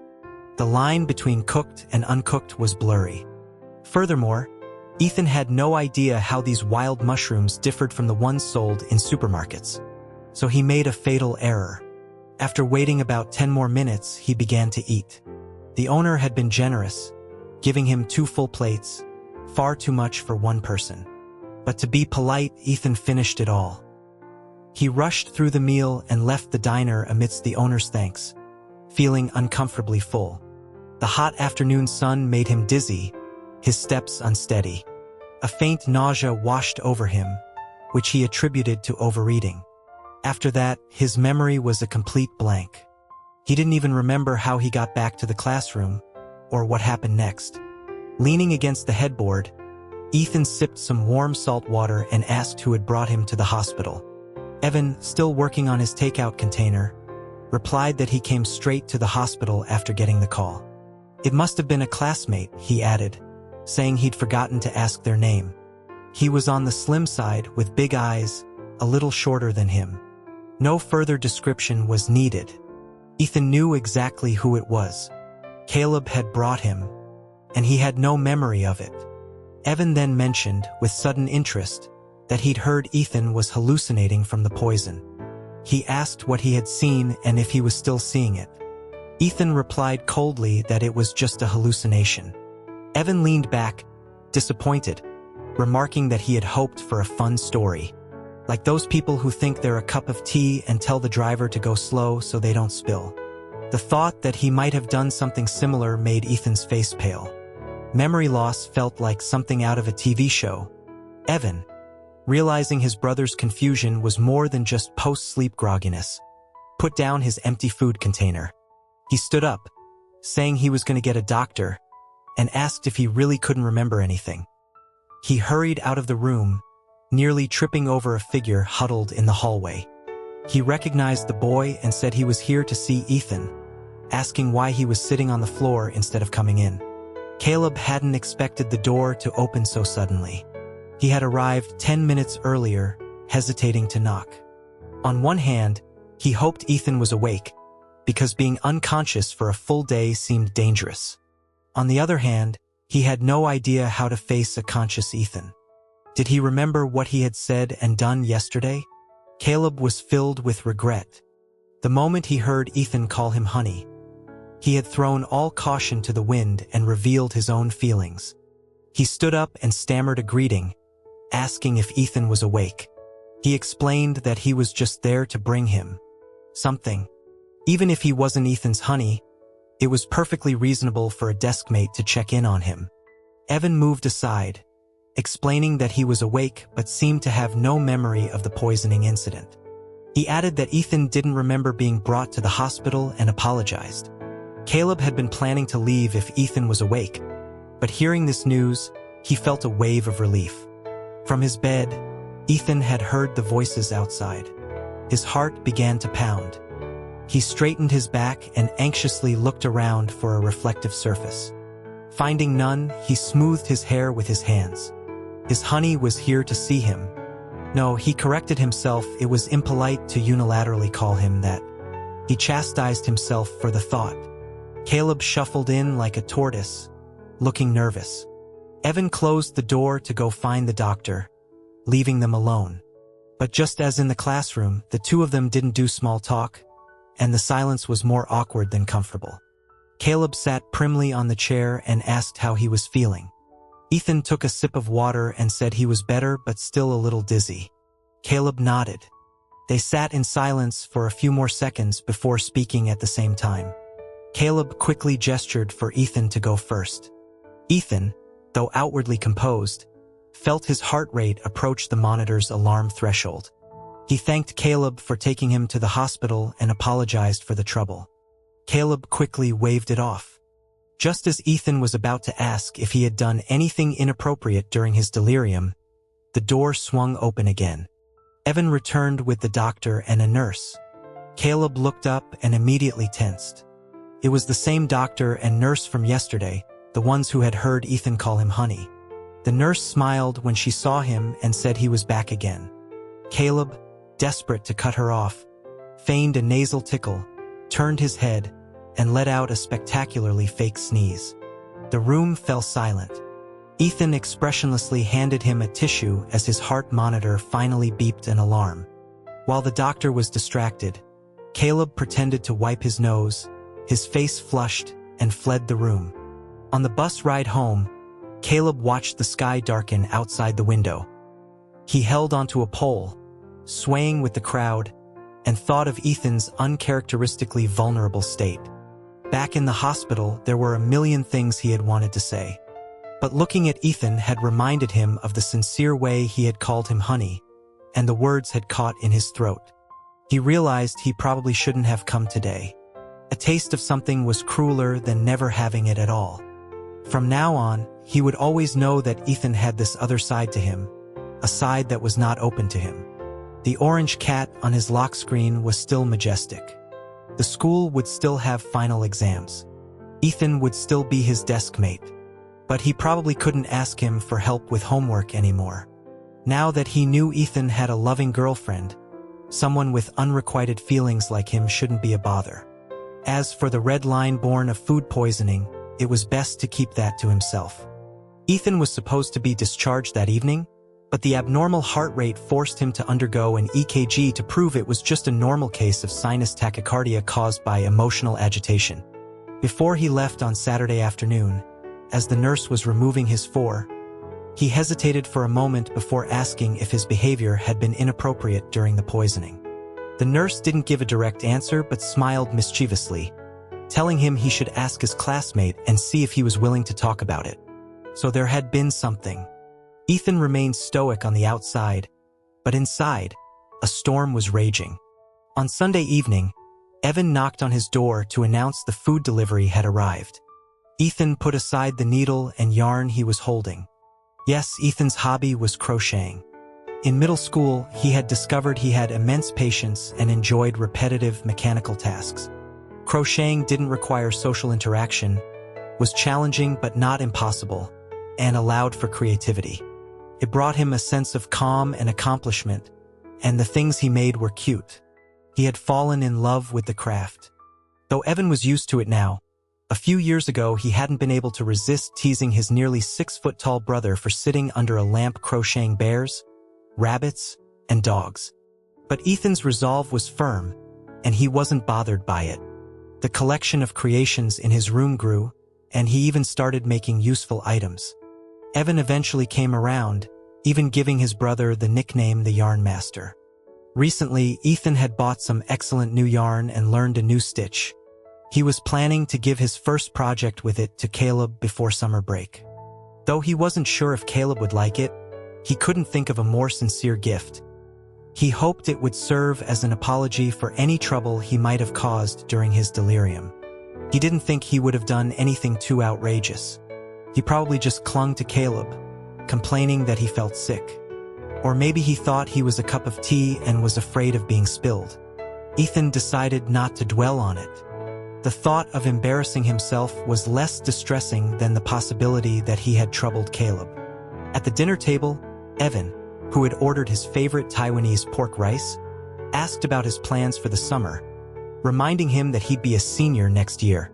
The line between cooked and uncooked was blurry. Furthermore, Ethan had no idea how these wild mushrooms differed from the ones sold in supermarkets. So he made a fatal error. After waiting about 10 more minutes, he began to eat. The owner had been generous, giving him 2 full plates, far too much for one person. But to be polite, Ethan finished it all. He rushed through the meal and left the diner amidst the owner's thanks, feeling uncomfortably full. The hot afternoon sun made him dizzy, his steps unsteady. A faint nausea washed over him, which he attributed to overeating. After that, his memory was a complete blank. He didn't even remember how he got back to the classroom, or what happened next. Leaning against the headboard, Ethan sipped some warm salt water and asked who had brought him to the hospital. Evan, still working on his takeout container, replied that he came straight to the hospital after getting the call. It must have been a classmate, he added, saying he'd forgotten to ask their name. He was on the slim side with big eyes, a little shorter than him. No further description was needed. Ethan knew exactly who it was. Caleb had brought him, and he had no memory of it. Evan then mentioned, with sudden interest, that he'd heard Ethan was hallucinating from the poison. He asked what he had seen and if he was still seeing it. Ethan replied coldly that it was just a hallucination. Evan leaned back, disappointed, remarking that he had hoped for a fun story. Like those people who think they're a cup of tea and tell the driver to go slow so they don't spill. The thought that he might have done something similar made Ethan's face pale. Memory loss felt like something out of a TV show. Evan, realizing his brother's confusion was more than just post-sleep grogginess, put down his empty food container. He stood up, saying he was going to get a doctor, and asked if he really couldn't remember anything. He hurried out of the room, nearly tripping over a figure huddled in the hallway. He recognized the boy and said he was here to see Ethan, asking why he was sitting on the floor instead of coming in. Caleb hadn't expected the door to open so suddenly. He had arrived 10 minutes earlier, hesitating to knock. On one hand, he hoped Ethan was awake, because being unconscious for a full day seemed dangerous. On the other hand, he had no idea how to face a conscious Ethan. Did he remember what he had said and done yesterday? Caleb was filled with regret. The moment he heard Ethan call him honey, he had thrown all caution to the wind and revealed his own feelings. He stood up and stammered a greeting, asking if Ethan was awake. He explained that he was just there to bring him something. Even if he wasn't Ethan's honey, it was perfectly reasonable for a deskmate to check in on him. Evan moved aside, explaining that he was awake but seemed to have no memory of the poisoning incident. He added that Ethan didn't remember being brought to the hospital and apologized. Caleb had been planning to leave if Ethan was awake, but hearing this news, he felt a wave of relief. From his bed, Ethan had heard the voices outside. His heart began to pound. He straightened his back and anxiously looked around for a reflective surface. Finding none, he smoothed his hair with his hands. His honey was here to see him. No, he corrected himself, it was impolite to unilaterally call him that. He chastised himself for the thought. Caleb shuffled in like a tortoise, looking nervous. Evan closed the door to go find the doctor, leaving them alone. But just as in the classroom, the two of them didn't do small talk, and the silence was more awkward than comfortable. Caleb sat primly on the chair and asked how he was feeling. Ethan took a sip of water and said he was better but still a little dizzy. Caleb nodded. They sat in silence for a few more seconds before speaking at the same time. Caleb quickly gestured for Ethan to go first. Ethan, though outwardly composed, felt his heart rate approach the monitor's alarm threshold. He thanked Caleb for taking him to the hospital and apologized for the trouble. Caleb quickly waved it off. Just as Ethan was about to ask if he had done anything inappropriate during his delirium, the door swung open again. Evan returned with the doctor and a nurse. Caleb looked up and immediately tensed. It was the same doctor and nurse from yesterday, the ones who had heard Ethan call him honey. The nurse smiled when she saw him and said he was back again. Caleb, desperate to cut her off, feigned a nasal tickle, turned his head, and let out a spectacularly fake sneeze. The room fell silent. Ethan expressionlessly handed him a tissue as his heart monitor finally beeped an alarm. While the doctor was distracted, Caleb pretended to wipe his nose, his face flushed, and fled the room. On the bus ride home, Caleb watched the sky darken outside the window. He held onto a pole, swaying with the crowd, and thought of Ethan's uncharacteristically vulnerable state. Back in the hospital, there were a million things he had wanted to say. But looking at Ethan had reminded him of the sincere way he had called him honey, and the words had caught in his throat. He realized he probably shouldn't have come today. A taste of something was crueler than never having it at all. From now on, he would always know that Ethan had this other side to him, a side that was not open to him. The orange cat on his lock screen was still majestic. The school would still have final exams. Ethan would still be his desk mate. But he probably couldn't ask him for help with homework anymore. Now that he knew Ethan had a loving girlfriend, someone with unrequited feelings like him shouldn't be a bother. As for the red line born of food poisoning, it was best to keep that to himself. Ethan was supposed to be discharged that evening, but the abnormal heart rate forced him to undergo an EKG to prove it was just a normal case of sinus tachycardia caused by emotional agitation. Before he left on Saturday afternoon, as the nurse was removing his he hesitated for a moment before asking if his behavior had been inappropriate during the poisoning. The nurse didn't give a direct answer but smiled mischievously, telling him he should ask his classmate and see if he was willing to talk about it. So there had been something. Ethan remained stoic on the outside, but inside, a storm was raging. On Sunday evening, Evan knocked on his door to announce the food delivery had arrived. Ethan put aside the needle and yarn he was holding. Yes, Ethan's hobby was crocheting. In middle school, he had discovered he had immense patience and enjoyed repetitive mechanical tasks. Crocheting didn't require social interaction, was challenging but not impossible, and allowed for creativity. It brought him a sense of calm and accomplishment, and the things he made were cute. He had fallen in love with the craft. Though Evan was used to it now, a few years ago he hadn't been able to resist teasing his nearly 6-foot-tall brother for sitting under a lamp crocheting bears, rabbits, and dogs. But Ethan's resolve was firm, and he wasn't bothered by it. The collection of creations in his room grew, and he even started making useful items. Evan eventually came around, even giving his brother the nickname the Yarn Master. Recently, Ethan had bought some excellent new yarn and learned a new stitch. He was planning to give his first project with it to Caleb before summer break. Though he wasn't sure if Caleb would like it, he couldn't think of a more sincere gift. He hoped it would serve as an apology for any trouble he might have caused during his delirium. He didn't think he would have done anything too outrageous. He probably just clung to Caleb, complaining that he felt sick. Or maybe he thought he was a cup of tea and was afraid of being spilled. Ethan decided not to dwell on it. The thought of embarrassing himself was less distressing than the possibility that he had troubled Caleb. At the dinner table, Evan, who had ordered his favorite Taiwanese pork rice, asked about his plans for the summer, reminding him that he'd be a senior next year.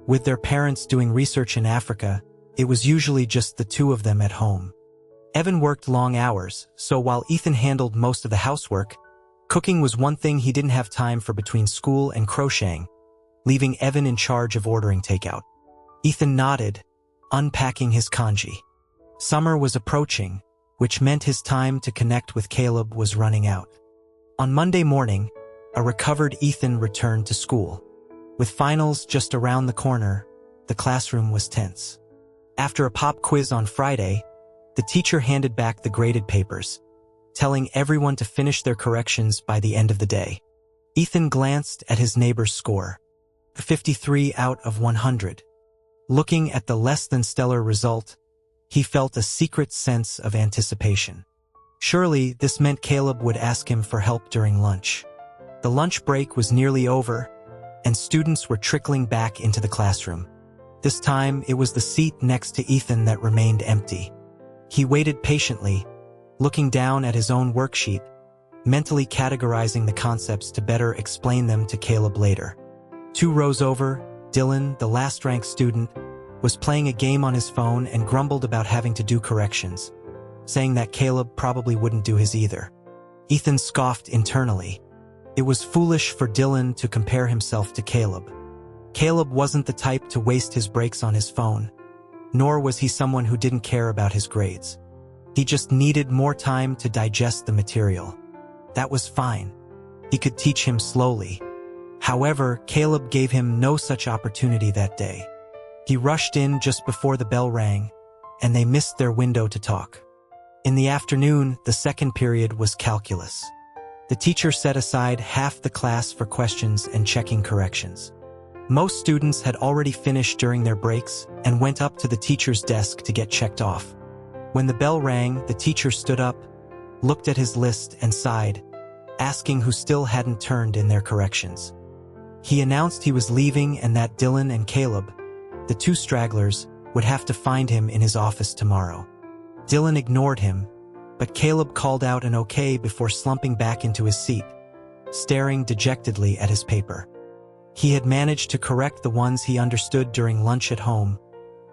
With their parents doing research in Africa, it was usually just the two of them at home. Evan worked long hours, so while Ethan handled most of the housework, cooking was one thing he didn't have time for between school and crocheting, leaving Evan in charge of ordering takeout. Ethan nodded, unpacking his kanji. Summer was approaching, which meant his time to connect with Caleb was running out. On Monday morning, a recovered Ethan returned to school. With finals just around the corner, the classroom was tense. After a pop quiz on Friday, the teacher handed back the graded papers, telling everyone to finish their corrections by the end of the day. Ethan glanced at his neighbor's score, 53 out of 100. Looking at the less than stellar result, he felt a secret sense of anticipation. Surely this meant Caleb would ask him for help during lunch. The lunch break was nearly over, and students were trickling back into the classroom. This time, it was the seat next to Ethan that remained empty. He waited patiently, looking down at his own worksheet, mentally categorizing the concepts to better explain them to Caleb later. 2 rows over, Dylan, the last-ranked student, was playing a game on his phone and grumbled about having to do corrections, saying that Caleb probably wouldn't do his either. Ethan scoffed internally. It was foolish for Dylan to compare himself to Caleb. Caleb wasn't the type to waste his breaks on his phone, nor was he someone who didn't care about his grades. He just needed more time to digest the material. That was fine. He could teach him slowly. However, Caleb gave him no such opportunity that day. He rushed in just before the bell rang, and they missed their window to talk. In the afternoon, the second period was calculus. The teacher set aside half the class for questions and checking corrections. Most students had already finished during their breaks and went up to the teacher's desk to get checked off. When the bell rang, the teacher stood up, looked at his list and sighed, asking who still hadn't turned in their corrections. He announced he was leaving and that Dylan and Caleb, the 2 stragglers, would have to find him in his office tomorrow. Dylan ignored him, but Caleb called out an okay before slumping back into his seat, staring dejectedly at his paper. He had managed to correct the ones he understood during lunch at home,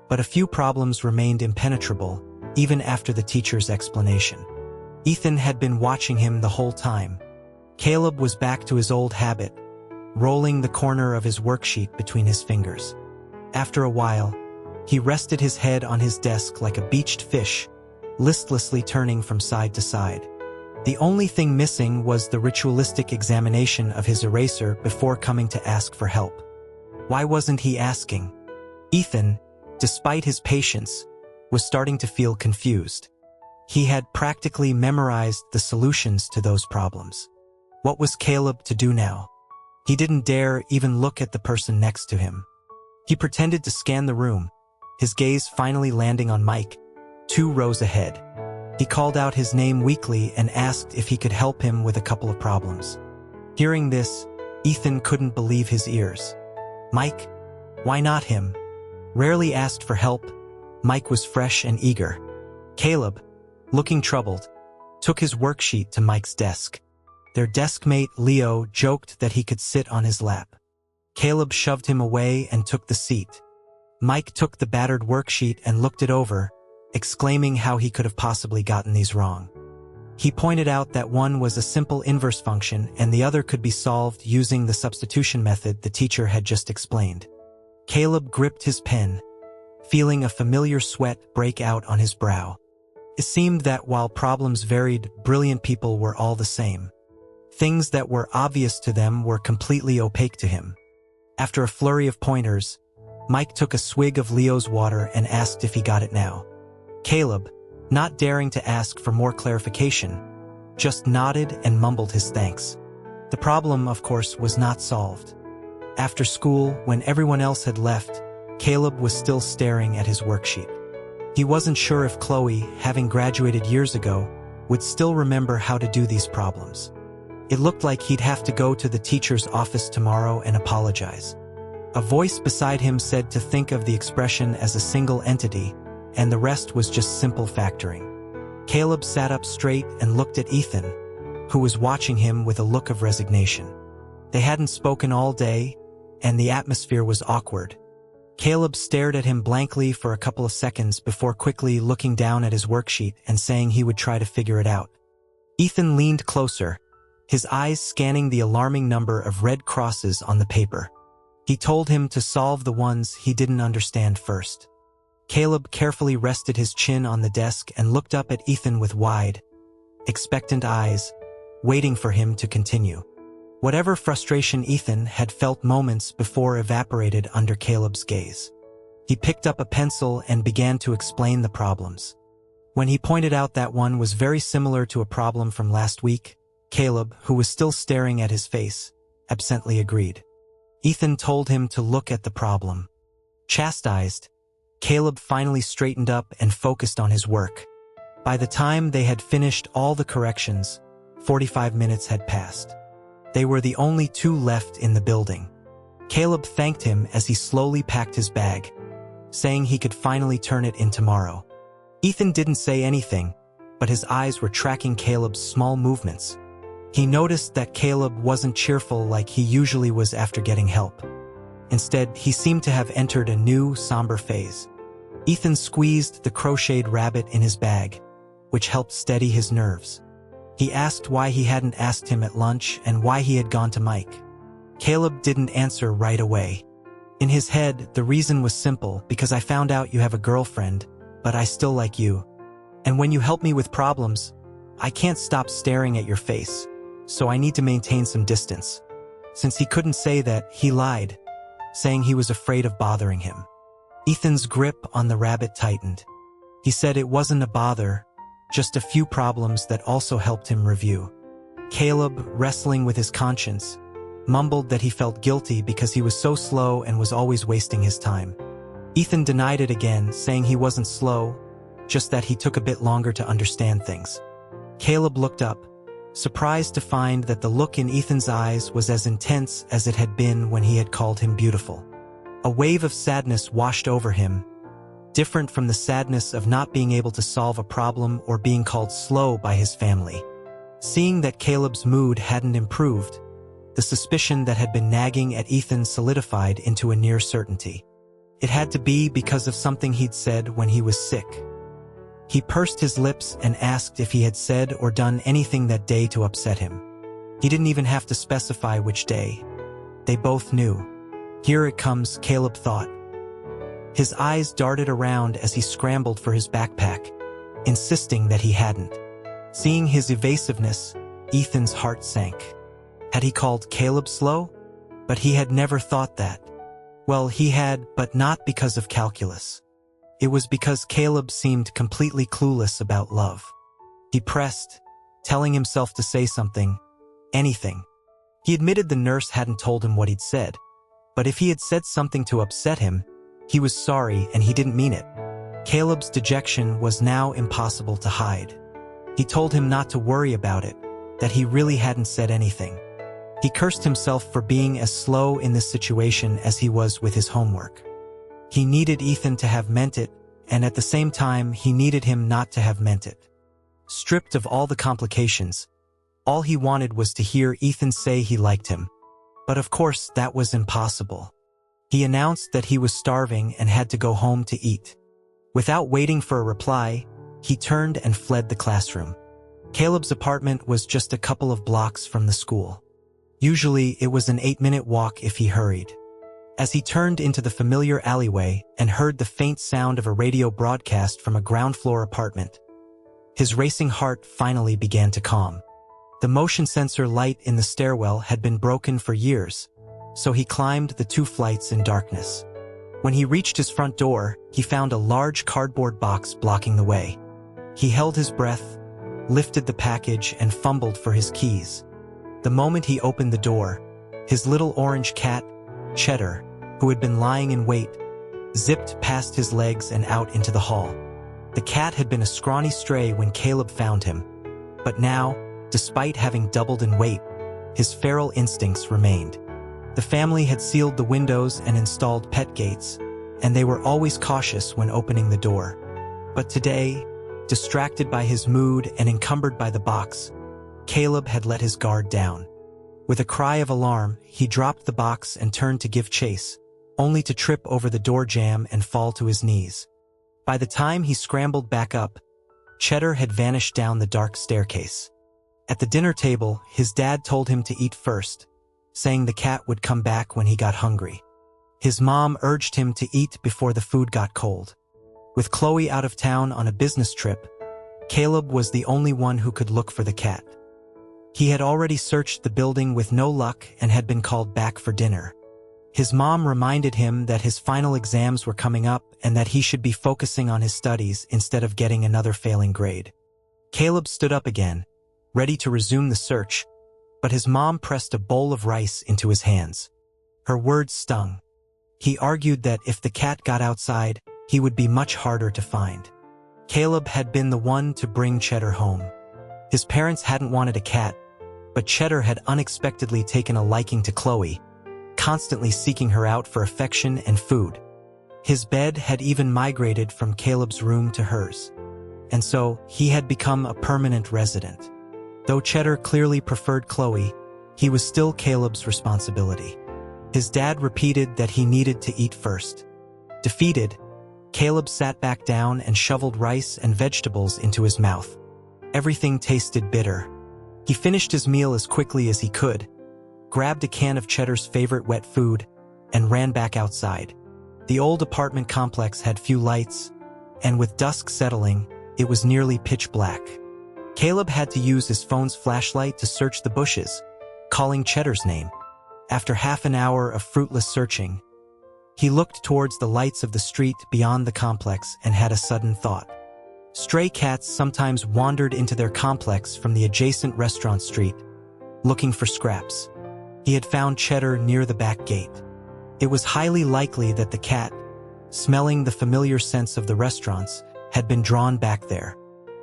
but a few problems remained impenetrable, even after the teacher's explanation. Ethan had been watching him the whole time. Caleb was back to his old habit, rolling the corner of his worksheet between his fingers. After a while, he rested his head on his desk like a beached fish, listlessly turning from side to side. The only thing missing was the ritualistic examination of his eraser before coming to ask for help. Why wasn't he asking? Ethan, despite his patience, was starting to feel confused. He had practically memorized the solutions to those problems. What was Caleb to do now? He didn't dare even look at the person next to him. He pretended to scan the room, his gaze finally landing on Mike, 2 rows ahead. He called out his name weakly and asked if he could help him with a couple of problems. Hearing this, Ethan couldn't believe his ears. Mike? Why not him? Rarely asked for help, Mike was fresh and eager. Caleb, looking troubled, took his worksheet to Mike's desk. Their deskmate, Leo, joked that he could sit on his lap. Caleb shoved him away and took the seat. Mike took the battered worksheet and looked it over, exclaiming how he could have possibly gotten these wrong. He pointed out that one was a simple inverse function and the other could be solved using the substitution method the teacher had just explained. Caleb gripped his pen, feeling a familiar sweat break out on his brow. It seemed that while problems varied, brilliant people were all the same. Things that were obvious to them were completely opaque to him. After a flurry of pointers, Mike took a swig of Leo's water and asked if he got it now. Caleb, not daring to ask for more clarification, just nodded and mumbled his thanks. The problem, of course, was not solved. After school, when everyone else had left, Caleb was still staring at his worksheet. He wasn't sure if Chloe, having graduated years ago, would still remember how to do these problems. It looked like he'd have to go to the teacher's office tomorrow and apologize. A voice beside him said to think of the expression as a single entity, and the rest was just simple factoring. Caleb sat up straight and looked at Ethan, who was watching him with a look of resignation. They hadn't spoken all day, and the atmosphere was awkward. Caleb stared at him blankly for a couple of seconds before quickly looking down at his worksheet and saying he would try to figure it out. Ethan leaned closer, his eyes scanning the alarming number of red crosses on the paper. He told him to solve the ones he didn't understand first. Caleb carefully rested his chin on the desk and looked up at Ethan with wide, expectant eyes, waiting for him to continue. Whatever frustration Ethan had felt moments before evaporated under Caleb's gaze. He picked up a pencil and began to explain the problems. When he pointed out that one was very similar to a problem from last week, Caleb, who was still staring at his face, absently agreed. Ethan told him to look at the problem. Chastised, Caleb finally straightened up and focused on his work. By the time they had finished all the corrections, 45 minutes had passed. They were the only 2 left in the building. Caleb thanked him as he slowly packed his bag, saying he could finally turn it in tomorrow. Ethan didn't say anything, but his eyes were tracking Caleb's small movements. He noticed that Caleb wasn't cheerful like he usually was after getting help. Instead, he seemed to have entered a new, somber phase. Ethan squeezed the crocheted rabbit in his bag, which helped steady his nerves. He asked why he hadn't asked him at lunch and why he had gone to Mike. Caleb didn't answer right away. In his head, the reason was simple: because I found out you have a girlfriend, but I still like you. And when you help me with problems, I can't stop staring at your face, so I need to maintain some distance. Since he couldn't say that, he lied, saying he was afraid of bothering him. Ethan's grip on the rabbit tightened. He said it wasn't a bother, just a few problems that also helped him review. Caleb, wrestling with his conscience, mumbled that he felt guilty because he was so slow and was always wasting his time. Ethan denied it again, saying he wasn't slow, just that he took a bit longer to understand things. Caleb looked up, surprised to find that the look in Ethan's eyes was as intense as it had been when he had called him beautiful. A wave of sadness washed over him, different from the sadness of not being able to solve a problem or being called slow by his family. Seeing that Caleb's mood hadn't improved, the suspicion that had been nagging at Ethan solidified into a near certainty. It had to be because of something he'd said when he was sick. He pursed his lips and asked if he had said or done anything that day to upset him. He didn't even have to specify which day. They both knew. Here it comes, Caleb thought. His eyes darted around as he scrambled for his backpack, insisting that he hadn't. Seeing his evasiveness, Ethan's heart sank. Had he called Caleb slow? But he had never thought that. Well, he had, but not because of calculus. It was because Caleb seemed completely clueless about love. He pressed, telling himself to say something, anything. He admitted the nurse hadn't told him what he'd said, but if he had said something to upset him, he was sorry and he didn't mean it. Caleb's dejection was now impossible to hide. He told him not to worry about it, that he really hadn't said anything. He cursed himself for being as slow in this situation as he was with his homework. He needed Ethan to have meant it, and at the same time, he needed him not to have meant it. Stripped of all the complications, all he wanted was to hear Ethan say he liked him. But of course, that was impossible. He announced that he was starving and had to go home to eat. Without waiting for a reply, he turned and fled the classroom. Caleb's apartment was just a couple of blocks from the school. Usually, it was an 8-minute walk if he hurried. As he turned into the familiar alleyway and heard the faint sound of a radio broadcast from a ground-floor apartment, his racing heart finally began to calm. The motion sensor light in the stairwell had been broken for years, so he climbed the 2 flights in darkness. When he reached his front door, he found a large cardboard box blocking the way. He held his breath, lifted the package, and fumbled for his keys. The moment he opened the door, his little orange cat, Cheddar, who had been lying in wait, zipped past his legs and out into the hall. The cat had been a scrawny stray when Caleb found him, but now, despite having doubled in weight, his feral instincts remained. The family had sealed the windows and installed pet gates, and they were always cautious when opening the door. But today, distracted by his mood and encumbered by the box, Caleb had let his guard down. With a cry of alarm, he dropped the box and turned to give chase, only to trip over the door jamb and fall to his knees. By the time he scrambled back up, Cheddar had vanished down the dark staircase. At the dinner table, his dad told him to eat first, saying the cat would come back when he got hungry. His mom urged him to eat before the food got cold. With Chloe out of town on a business trip, Caleb was the only one who could look for the cat. He had already searched the building with no luck and had been called back for dinner. His mom reminded him that his final exams were coming up and that he should be focusing on his studies instead of getting another failing grade. Caleb stood up again, ready to resume the search, but his mom pressed a bowl of rice into his hands. Her words stung. He argued that if the cat got outside, he would be much harder to find. Caleb had been the one to bring Cheddar home. His parents hadn't wanted a cat, but Cheddar had unexpectedly taken a liking to Chloe, constantly seeking her out for affection and food. His bed had even migrated from Caleb's room to hers, and so he had become a permanent resident. Though Cheddar clearly preferred Chloe, he was still Caleb's responsibility. His dad repeated that he needed to eat first. Defeated, Caleb sat back down and shoveled rice and vegetables into his mouth. Everything tasted bitter. He finished his meal as quickly as he could, grabbed a can of Cheddar's favorite wet food, and ran back outside. The old apartment complex had few lights, and with dusk settling, it was nearly pitch black. Caleb had to use his phone's flashlight to search the bushes, calling Cheddar's name. After half an hour of fruitless searching, he looked towards the lights of the street beyond the complex and had a sudden thought. Stray cats sometimes wandered into their complex from the adjacent restaurant street, looking for scraps. He had found Cheddar near the back gate. It was highly likely that the cat, smelling the familiar scents of the restaurants, had been drawn back there.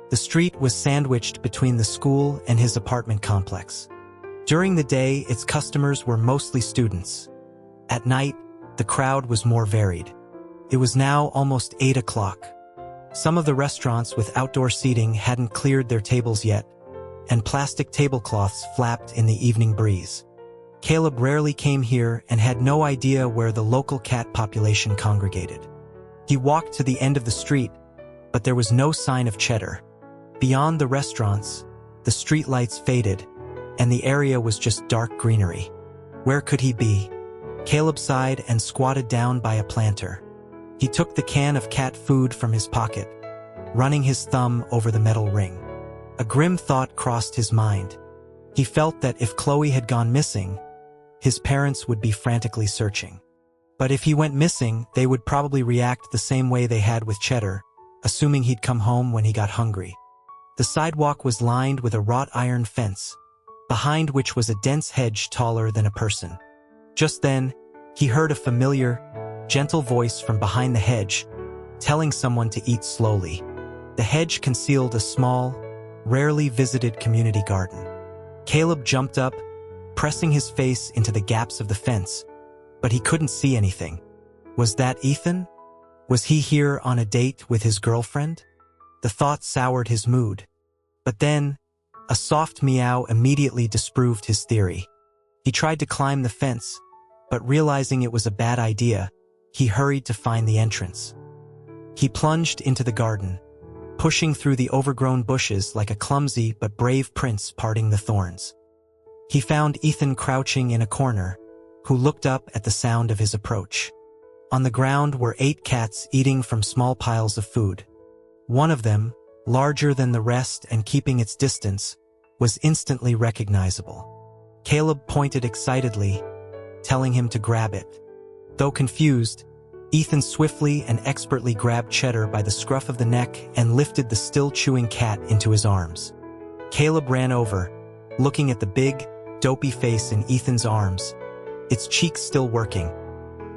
The street was sandwiched between the school and his apartment complex. During the day, its customers were mostly students. At night, the crowd was more varied. It was now almost 8 o'clock. Some of the restaurants with outdoor seating hadn't cleared their tables yet, and plastic tablecloths flapped in the evening breeze. Caleb rarely came here and had no idea where the local cat population congregated. He walked to the end of the street, but there was no sign of Cheddar. Beyond the restaurants, the streetlights faded, and the area was just dark greenery. Where could he be? Caleb sighed and squatted down by a planter. He took the can of cat food from his pocket, running his thumb over the metal ring. A grim thought crossed his mind. He felt that if Chloe had gone missing, his parents would be frantically searching. But if he went missing, they would probably react the same way they had with Cheddar, assuming he'd come home when he got hungry. The sidewalk was lined with a wrought iron fence, behind which was a dense hedge taller than a person. Just then, he heard a familiar, gentle voice from behind the hedge, telling someone to eat slowly. The hedge concealed a small, rarely visited community garden. Caleb jumped up, pressing his face into the gaps of the fence, but he couldn't see anything. Was that Ethan? Was he here on a date with his girlfriend? The thought soured his mood. But then, a soft meow immediately disproved his theory. He tried to climb the fence, but realizing it was a bad idea, he hurried to find the entrance. He plunged into the garden, pushing through the overgrown bushes like a clumsy but brave prince parting the thorns. He found Ethan crouching in a corner, who looked up at the sound of his approach. On the ground were 8 cats eating from small piles of food. One of them, larger than the rest and keeping its distance, was instantly recognizable. Caleb pointed excitedly, telling him to grab it. Though confused, Ethan swiftly and expertly grabbed Cheddar by the scruff of the neck and lifted the still chewing cat into his arms. Caleb ran over, looking at the big, dopey face in Ethan's arms, its cheeks still working,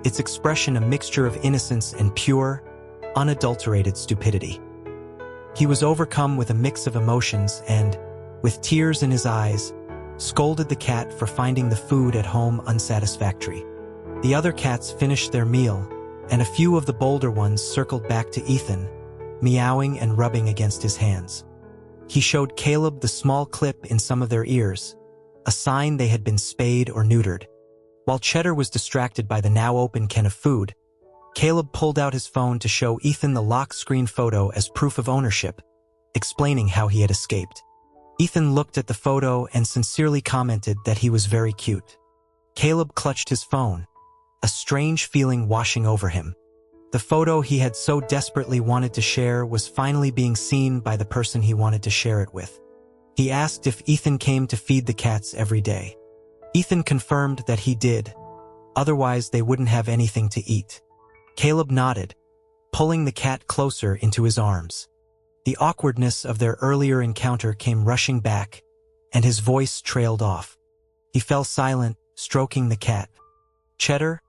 its expression a mixture of innocence and pure, unadulterated stupidity. He was overcome with a mix of emotions and, with tears in his eyes, scolded the cat for finding the food at home unsatisfactory. The other cats finished their meal, and a few of the bolder ones circled back to Ethan, meowing and rubbing against his hands. He showed Caleb the small clip in some of their ears, a sign they had been spayed or neutered. While Cheddar was distracted by the now open can of food, Caleb pulled out his phone to show Ethan the lock screen photo as proof of ownership, explaining how he had escaped. Ethan looked at the photo and sincerely commented that he was very cute. Caleb clutched his phone, a strange feeling washing over him. The photo he had so desperately wanted to share was finally being seen by the person he wanted to share it with. He asked if Ethan came to feed the cats every day. Ethan confirmed that he did, otherwise they wouldn't have anything to eat. Caleb nodded, pulling the cat closer into his arms. The awkwardness of their earlier encounter came rushing back, and his voice trailed off. He fell silent, stroking the cat. Cheddar,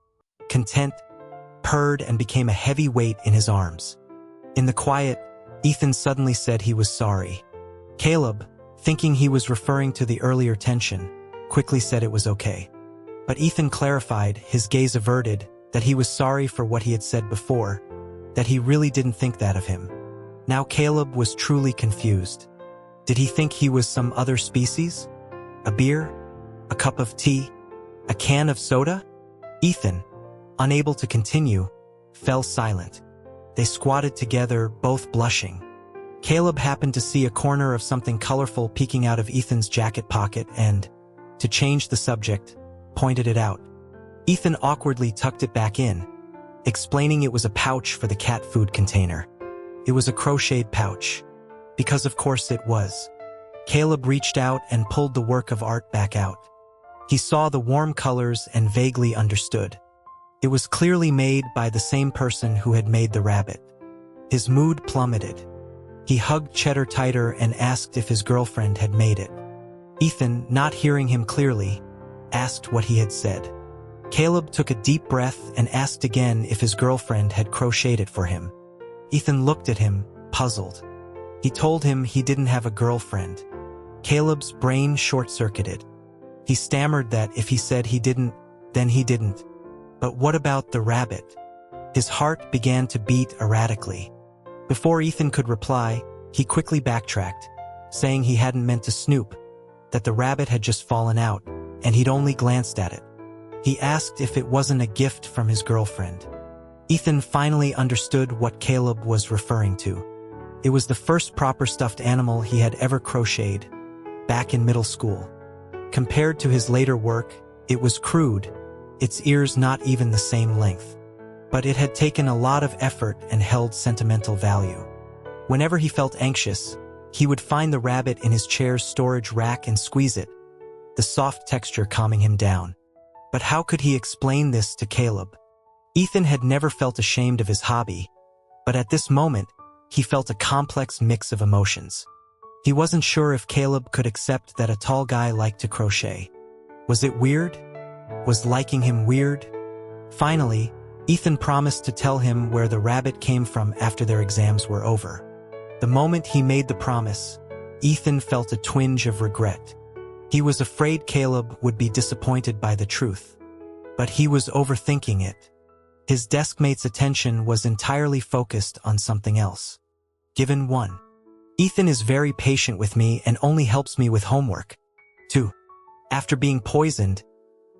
content, purred and became a heavy weight in his arms. In the quiet, Ethan suddenly said he was sorry. Caleb, thinking he was referring to the earlier tension, quickly said it was okay. But Ethan clarified, his gaze averted, that he was sorry for what he had said before, that he really didn't think that of him. Now Caleb was truly confused. Did he think he was some other species? A beer? A cup of tea? A can of soda? Ethan, unable to continue, fell silent. They squatted together, both blushing. Caleb happened to see a corner of something colorful peeking out of Ethan's jacket pocket and, to change the subject, pointed it out. Ethan awkwardly tucked it back in, explaining it was a pouch for the cat food container. It was a crocheted pouch. Because of course it was. Caleb reached out and pulled the work of art back out. He saw the warm colors and vaguely understood. It was clearly made by the same person who had made the rabbit. His mood plummeted. He hugged Cheddar tighter and asked if his girlfriend had made it. Ethan, not hearing him clearly, asked what he had said. Caleb took a deep breath and asked again if his girlfriend had crocheted it for him. Ethan looked at him, puzzled. He told him he didn't have a girlfriend. Caleb's brain short-circuited. He stammered that if he said he didn't, then he didn't. But what about the rabbit? His heart began to beat erratically. Before Ethan could reply, he quickly backtracked, saying he hadn't meant to snoop, that the rabbit had just fallen out, and he'd only glanced at it. He asked if it wasn't a gift from his girlfriend. Ethan finally understood what Caleb was referring to. It was the first proper stuffed animal he had ever crocheted, back in middle school. Compared to his later work, it was crude, its ears not even the same length. But it had taken a lot of effort and held sentimental value. Whenever he felt anxious, he would find the rabbit in his chair's storage rack and squeeze it, the soft texture calming him down. But how could he explain this to Caleb? Ethan had never felt ashamed of his hobby, but at this moment, he felt a complex mix of emotions. He wasn't sure if Caleb could accept that a tall guy liked to crochet. Was it weird? Was liking him weird? Finally, Ethan promised to tell him where the rabbit came from after their exams were over. The moment he made the promise, Ethan felt a twinge of regret. He was afraid Caleb would be disappointed by the truth. But he was overthinking it. His deskmate's attention was entirely focused on something else. Given 1. Ethan is very patient with me and only helps me with homework. 2. After being poisoned,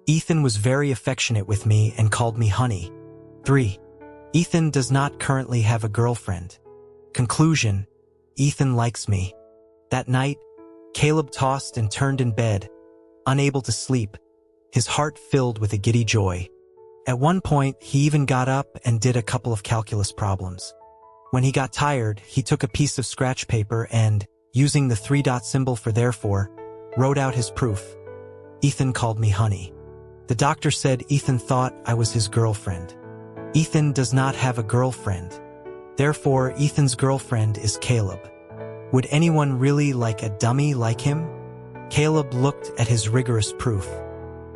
Ethan was very affectionate with me and called me honey. 3. Ethan does not currently have a girlfriend. Conclusion: Ethan likes me. That night, Caleb tossed and turned in bed, unable to sleep, his heart filled with a giddy joy. At one point, he even got up and did a couple of calculus problems. When he got tired, he took a piece of scratch paper and, using the 3-dot symbol for therefore, wrote out his proof. Ethan called me honey. The doctor said Ethan thought I was his girlfriend. Ethan does not have a girlfriend. Therefore, Ethan's girlfriend is Caleb. Would anyone really like a dummy like him? Caleb looked at his rigorous proof.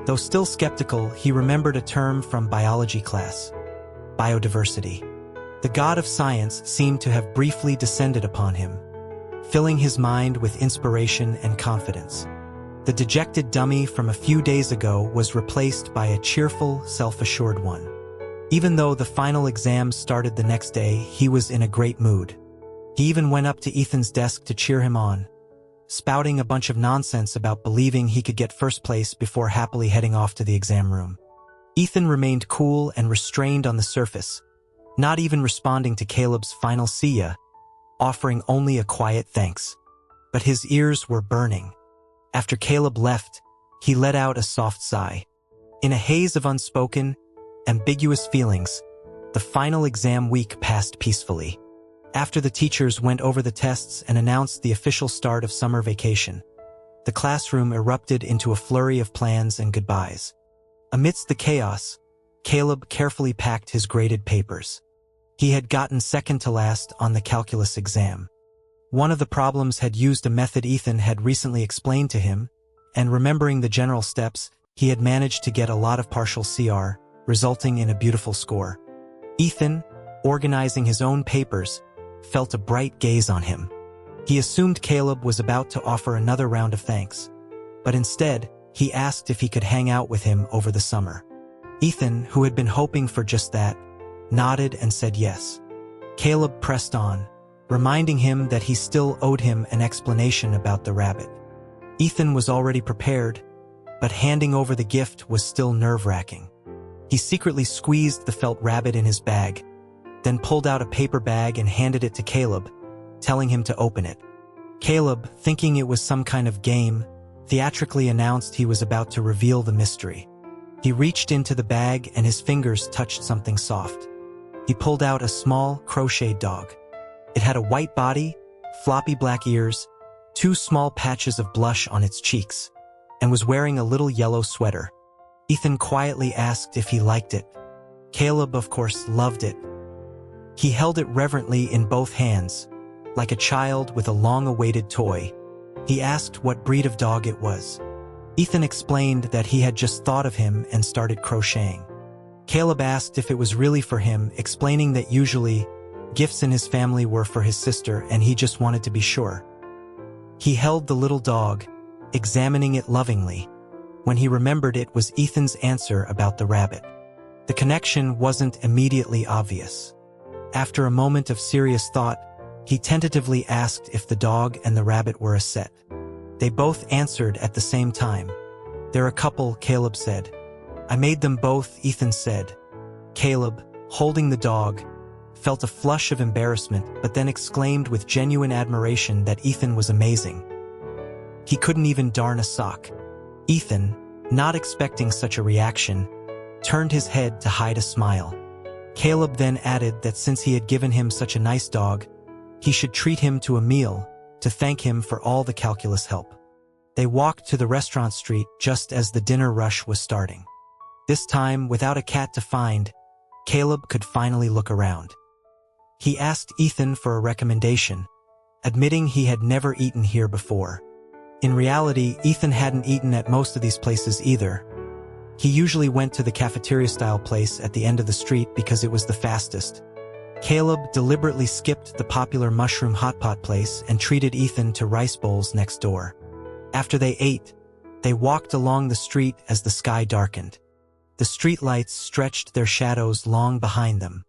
Though still skeptical, he remembered a term from biology class: biodiversity. The god of science seemed to have briefly descended upon him, filling his mind with inspiration and confidence. The dejected dummy from a few days ago was replaced by a cheerful, self-assured one. Even though the final exam started the next day, he was in a great mood. He even went up to Ethan's desk to cheer him on, spouting a bunch of nonsense about believing he could get first place before happily heading off to the exam room. Ethan remained cool and restrained on the surface, not even responding to Caleb's final "see ya," offering only a quiet thanks. But his ears were burning. After Caleb left, he let out a soft sigh. In a haze of unspoken, ambiguous feelings, the final exam week passed peacefully. After the teachers went over the tests and announced the official start of summer vacation, the classroom erupted into a flurry of plans and goodbyes. Amidst the chaos, Caleb carefully packed his graded papers. He had gotten second to last on the calculus exam. One of the problems had used a method Ethan had recently explained to him, and remembering the general steps, he had managed to get a lot of partial CR, resulting in a beautiful score. Ethan, organizing his own papers, felt a bright gaze on him. He assumed Caleb was about to offer another round of thanks, but instead, he asked if he could hang out with him over the summer. Ethan, who had been hoping for just that, nodded and said yes. Caleb pressed on, reminding him that he still owed him an explanation about the rabbit. Ethan was already prepared, but handing over the gift was still nerve-wracking. He secretly squeezed the felt rabbit in his bag, then pulled out a paper bag and handed it to Caleb, telling him to open it. Caleb, thinking it was some kind of game, theatrically announced he was about to reveal the mystery. He reached into the bag and his fingers touched something soft. He pulled out a small, crocheted dog. It had a white body, floppy black ears, 2 small patches of blush on its cheeks, and was wearing a little yellow sweater. Ethan quietly asked if he liked it. Caleb, of course, loved it. He held it reverently in both hands, like a child with a long-awaited toy. He asked what breed of dog it was. Ethan explained that he had just thought of him and started crocheting. Caleb asked if it was really for him, explaining that usually, gifts in his family were for his sister and he just wanted to be sure. He held the little dog, examining it lovingly, when he remembered it was Ethan's answer about the rabbit. The connection wasn't immediately obvious. After a moment of serious thought, he tentatively asked if the dog and the rabbit were a set. They both answered at the same time. "They're a couple," Caleb said. "I made them both," Ethan said. Caleb, holding the dog, felt a flush of embarrassment but then exclaimed with genuine admiration that Ethan was amazing. He couldn't even darn a sock. Ethan, not expecting such a reaction, turned his head to hide a smile. Caleb then added that since he had given him such a nice dog, he should treat him to a meal to thank him for all the calculus help. They walked to the restaurant street just as the dinner rush was starting. This time, without a cat to find, Caleb could finally look around. He asked Ethan for a recommendation, admitting he had never eaten here before. In reality, Ethan hadn't eaten at most of these places either. He usually went to the cafeteria-style place at the end of the street because it was the fastest. Caleb deliberately skipped the popular mushroom hot pot place and treated Ethan to rice bowls next door. After they ate, they walked along the street as the sky darkened. The streetlights stretched their shadows long behind them.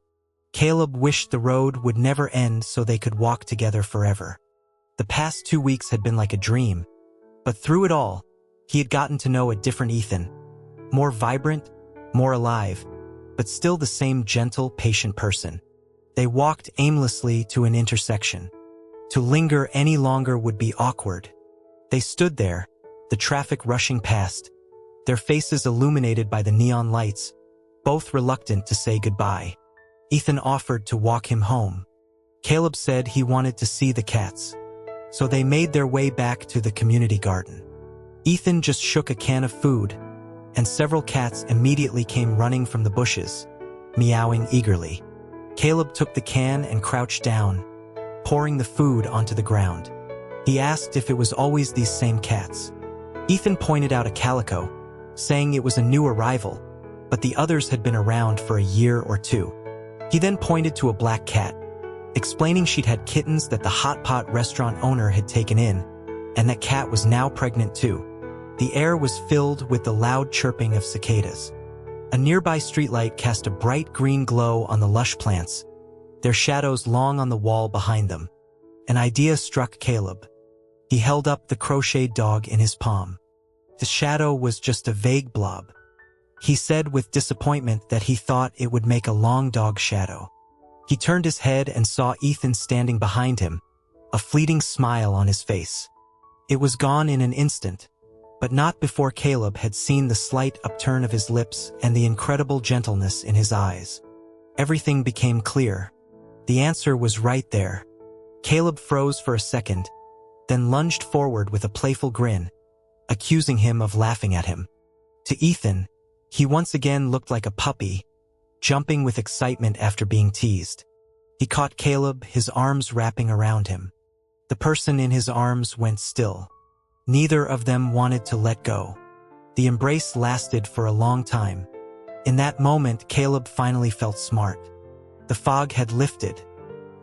Caleb wished the road would never end so they could walk together forever. The past 2 weeks had been like a dream, but through it all, he had gotten to know a different Ethan. More vibrant, more alive, but still the same gentle, patient person. They walked aimlessly to an intersection. To linger any longer would be awkward. They stood there, the traffic rushing past, their faces illuminated by the neon lights, both reluctant to say goodbye. Ethan offered to walk him home. Caleb said he wanted to see the cats, so they made their way back to the community garden. Ethan just shook a can of food, and several cats immediately came running from the bushes, meowing eagerly. Caleb took the can and crouched down, pouring the food onto the ground. He asked if it was always these same cats. Ethan pointed out a calico, saying it was a new arrival, but the others had been around for a year or two. He then pointed to a black cat, explaining she'd had kittens that the hot pot restaurant owner had taken in, and that cat was now pregnant too. The air was filled with the loud chirping of cicadas. A nearby streetlight cast a bright green glow on the lush plants, their shadows long on the wall behind them. An idea struck Caleb. He held up the crocheted dog in his palm. The shadow was just a vague blob. He said with disappointment that he thought it would make a long dog shadow. He turned his head and saw Ethan standing behind him, a fleeting smile on his face. It was gone in an instant, but not before Caleb had seen the slight upturn of his lips and the incredible gentleness in his eyes. Everything became clear. The answer was right there. Caleb froze for a second, then lunged forward with a playful grin, accusing him of laughing at him. To Ethan, he once again looked like a puppy, jumping with excitement after being teased. He caught Caleb, his arms wrapping around him. The person in his arms went still. Neither of them wanted to let go. The embrace lasted for a long time. In that moment, Caleb finally felt smart. The fog had lifted.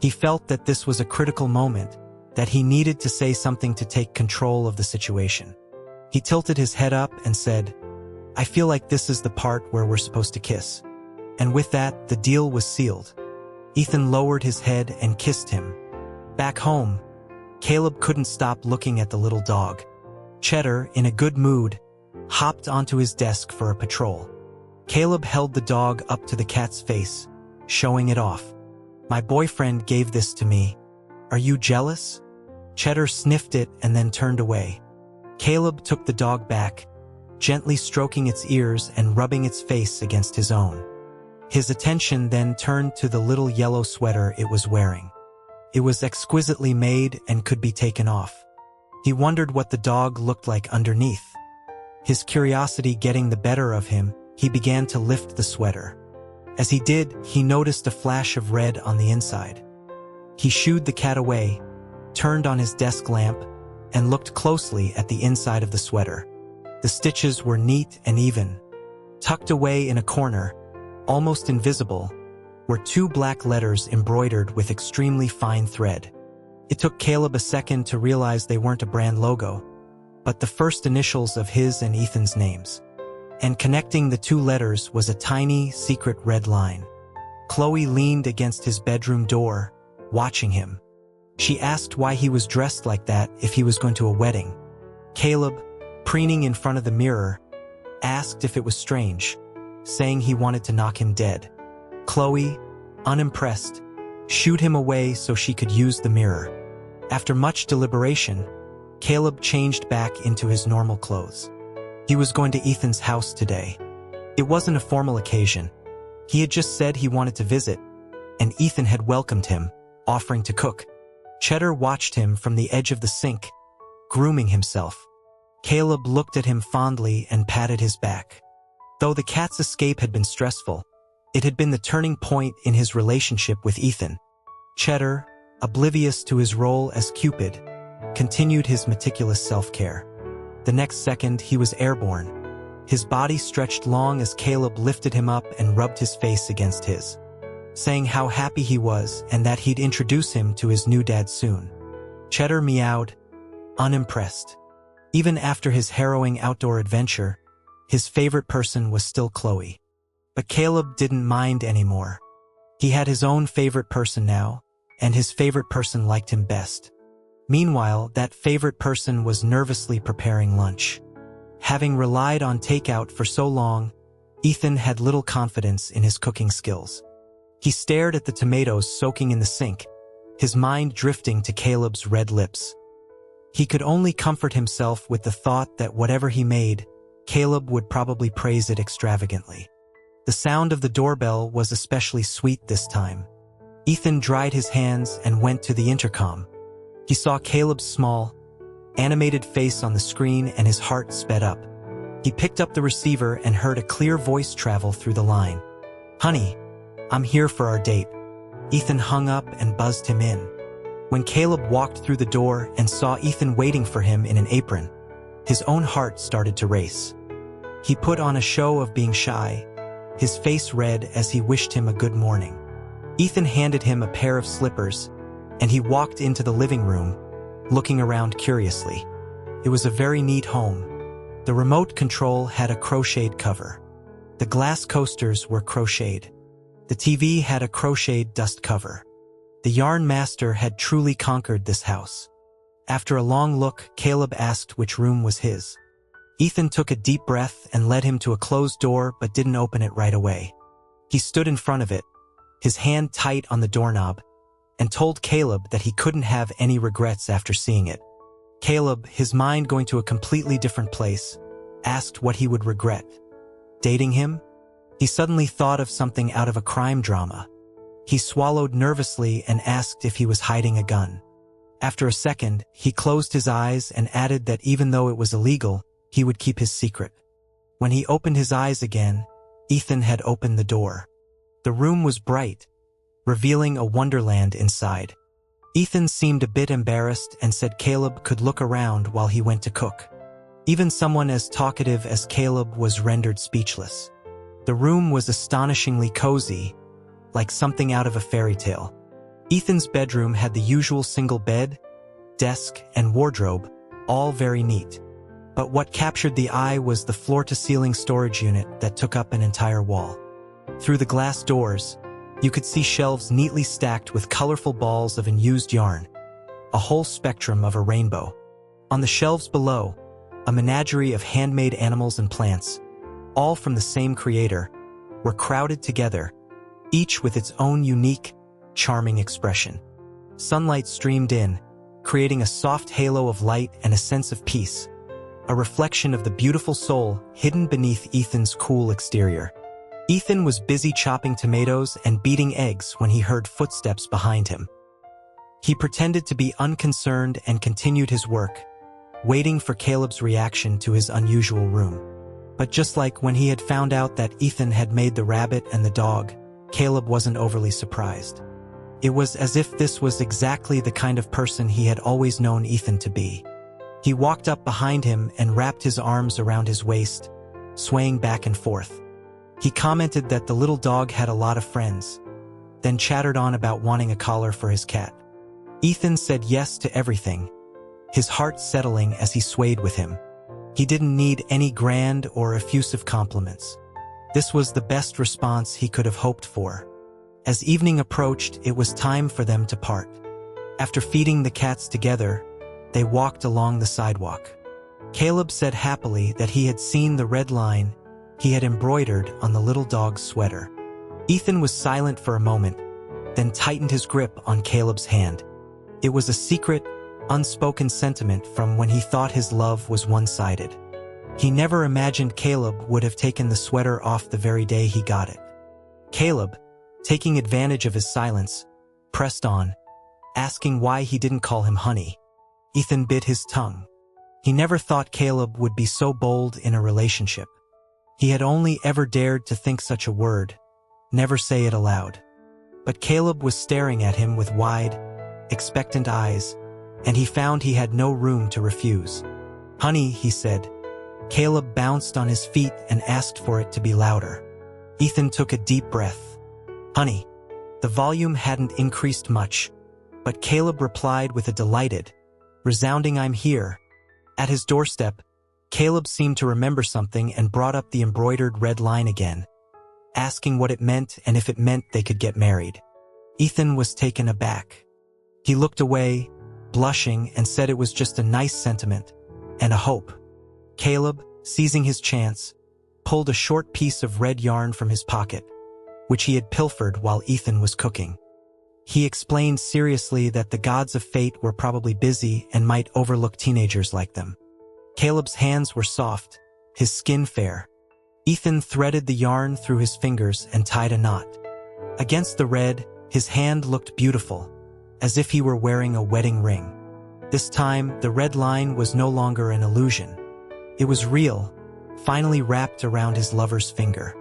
He felt that this was a critical moment, that he needed to say something to take control of the situation. He tilted his head up and said, "I feel like this is the part where we're supposed to kiss." And with that, the deal was sealed. Ethan lowered his head and kissed him. Back home, Caleb couldn't stop looking at the little dog. Cheddar, in a good mood, hopped onto his desk for a patrol. Caleb held the dog up to the cat's face, showing it off. "My boyfriend gave this to me. Are you jealous?" Cheddar sniffed it and then turned away. Caleb took the dog back, gently stroking its ears and rubbing its face against his own. His attention then turned to the little yellow sweater it was wearing. It was exquisitely made and could be taken off. He wondered what the dog looked like underneath. His curiosity getting the better of him, he began to lift the sweater. As he did, he noticed a flash of red on the inside. He shooed the cat away, turned on his desk lamp, and looked closely at the inside of the sweater. The stitches were neat and even. Tucked away in a corner, almost invisible, were 2 black letters embroidered with extremely fine thread. It took Caleb a second to realize they weren't a brand logo, but the first initials of his and Ethan's names. And connecting the 2 letters was a tiny, secret red line. Chloe leaned against his bedroom door, watching him. She asked why he was dressed like that if he was going to a wedding. Caleb, preening in front of the mirror, asked if it was strange, saying he wanted to knock him dead. Chloe, unimpressed, shooed him away so she could use the mirror. After much deliberation, Caleb changed back into his normal clothes. He was going to Ethan's house today. It wasn't a formal occasion. He had just said he wanted to visit, and Ethan had welcomed him, offering to cook. Cheddar watched him from the edge of the sink, grooming himself. Caleb looked at him fondly and patted his back. Though the cat's escape had been stressful, it had been the turning point in his relationship with Ethan. Cheddar, oblivious to his role as Cupid, continued his meticulous self-care. The next second, he was airborne. His body stretched long as Caleb lifted him up and rubbed his face against his, saying how happy he was and that he'd introduce him to his new dad soon. Cheddar meowed, unimpressed. Even after his harrowing outdoor adventure, his favorite person was still Chloe. But Caleb didn't mind anymore. He had his own favorite person now, and his favorite person liked him best. Meanwhile, that favorite person was nervously preparing lunch. Having relied on takeout for so long, Ethan had little confidence in his cooking skills. He stared at the tomatoes soaking in the sink, his mind drifting to Caleb's red lips. He could only comfort himself with the thought that whatever he made, Caleb would probably praise it extravagantly. The sound of the doorbell was especially sweet this time. Ethan dried his hands and went to the intercom. He saw Caleb's small, animated face on the screen and his heart sped up. He picked up the receiver and heard a clear voice travel through the line. "Honey, I'm here for our date." Ethan hung up and buzzed him in. When Caleb walked through the door and saw Ethan waiting for him in an apron, his own heart started to race. He put on a show of being shy, his face red as he wished him a good morning. Ethan handed him a pair of slippers, and he walked into the living room, looking around curiously. It was a very neat home. The remote control had a crocheted cover. The glass coasters were crocheted. The TV had a crocheted dust cover. The yarn master had truly conquered this house. After a long look, Caleb asked which room was his. Ethan took a deep breath and led him to a closed door but didn't open it right away. He stood in front of it, his hand tight on the doorknob, and told Caleb that he couldn't have any regrets after seeing it. Caleb, his mind going to a completely different place, asked what he would regret. Dating him? He suddenly thought of something out of a crime drama. He swallowed nervously and asked if he was hiding a gun. After a second, he closed his eyes and added that even though it was illegal, he would keep his secret. When he opened his eyes again, Ethan had opened the door. The room was bright, revealing a wonderland inside. Ethan seemed a bit embarrassed and said Caleb could look around while he went to cook. Even someone as talkative as Caleb was rendered speechless. The room was astonishingly cozy, like something out of a fairy tale. Ethan's bedroom had the usual single bed, desk, and wardrobe, all very neat. But what captured the eye was the floor-to-ceiling storage unit that took up an entire wall. Through the glass doors, you could see shelves neatly stacked with colorful balls of unused yarn, a whole spectrum of a rainbow. On the shelves below, a menagerie of handmade animals and plants, all from the same creator, were crowded together, each with its own unique, charming expression. Sunlight streamed in, creating a soft halo of light and a sense of peace, a reflection of the beautiful soul hidden beneath Ethan's cool exterior. Ethan was busy chopping tomatoes and beating eggs when he heard footsteps behind him. He pretended to be unconcerned and continued his work, waiting for Caleb's reaction to his unusual room. But just like when he had found out that Ethan had made the rabbit and the dog, Caleb wasn't overly surprised. It was as if this was exactly the kind of person he had always known Ethan to be. He walked up behind him and wrapped his arms around his waist, swaying back and forth. He commented that the little dog had a lot of friends, then chattered on about wanting a collar for his cat. Ethan said yes to everything, his heart settling as he swayed with him. He didn't need any grand or effusive compliments. This was the best response he could have hoped for. As evening approached, it was time for them to part. After feeding the cats together, they walked along the sidewalk. Caleb said happily that he had seen the red line he had embroidered on the little dog's sweater. Ethan was silent for a moment, then tightened his grip on Caleb's hand. It was a secret, unspoken sentiment from when he thought his love was one-sided. He never imagined Caleb would have taken the sweater off the very day he got it. Caleb, taking advantage of his silence, pressed on, asking why he didn't call him honey. Ethan bit his tongue. He never thought Caleb would be so bold in a relationship. He had only ever dared to think such a word, never say it aloud. But Caleb was staring at him with wide, expectant eyes, and he found he had no room to refuse. "Honey," he said. Caleb bounced on his feet and asked for it to be louder. Ethan took a deep breath. "Honey." The volume hadn't increased much, but Caleb replied with a delighted, resounding "I'm here." At his doorstep, Caleb seemed to remember something and brought up the embroidered red line again, asking what it meant and if it meant they could get married. Ethan was taken aback. He looked away, blushing, and said it was just a nice sentiment and a hope. Caleb, seizing his chance, pulled a short piece of red yarn from his pocket, which he had pilfered while Ethan was cooking. He explained seriously that the gods of fate were probably busy and might overlook teenagers like them. Caleb's hands were soft, his skin fair. Ethan threaded the yarn through his fingers and tied a knot. Against the red, his hand looked beautiful, as if he were wearing a wedding ring. This time, the red line was no longer an illusion. It was real, finally wrapped around his lover's finger.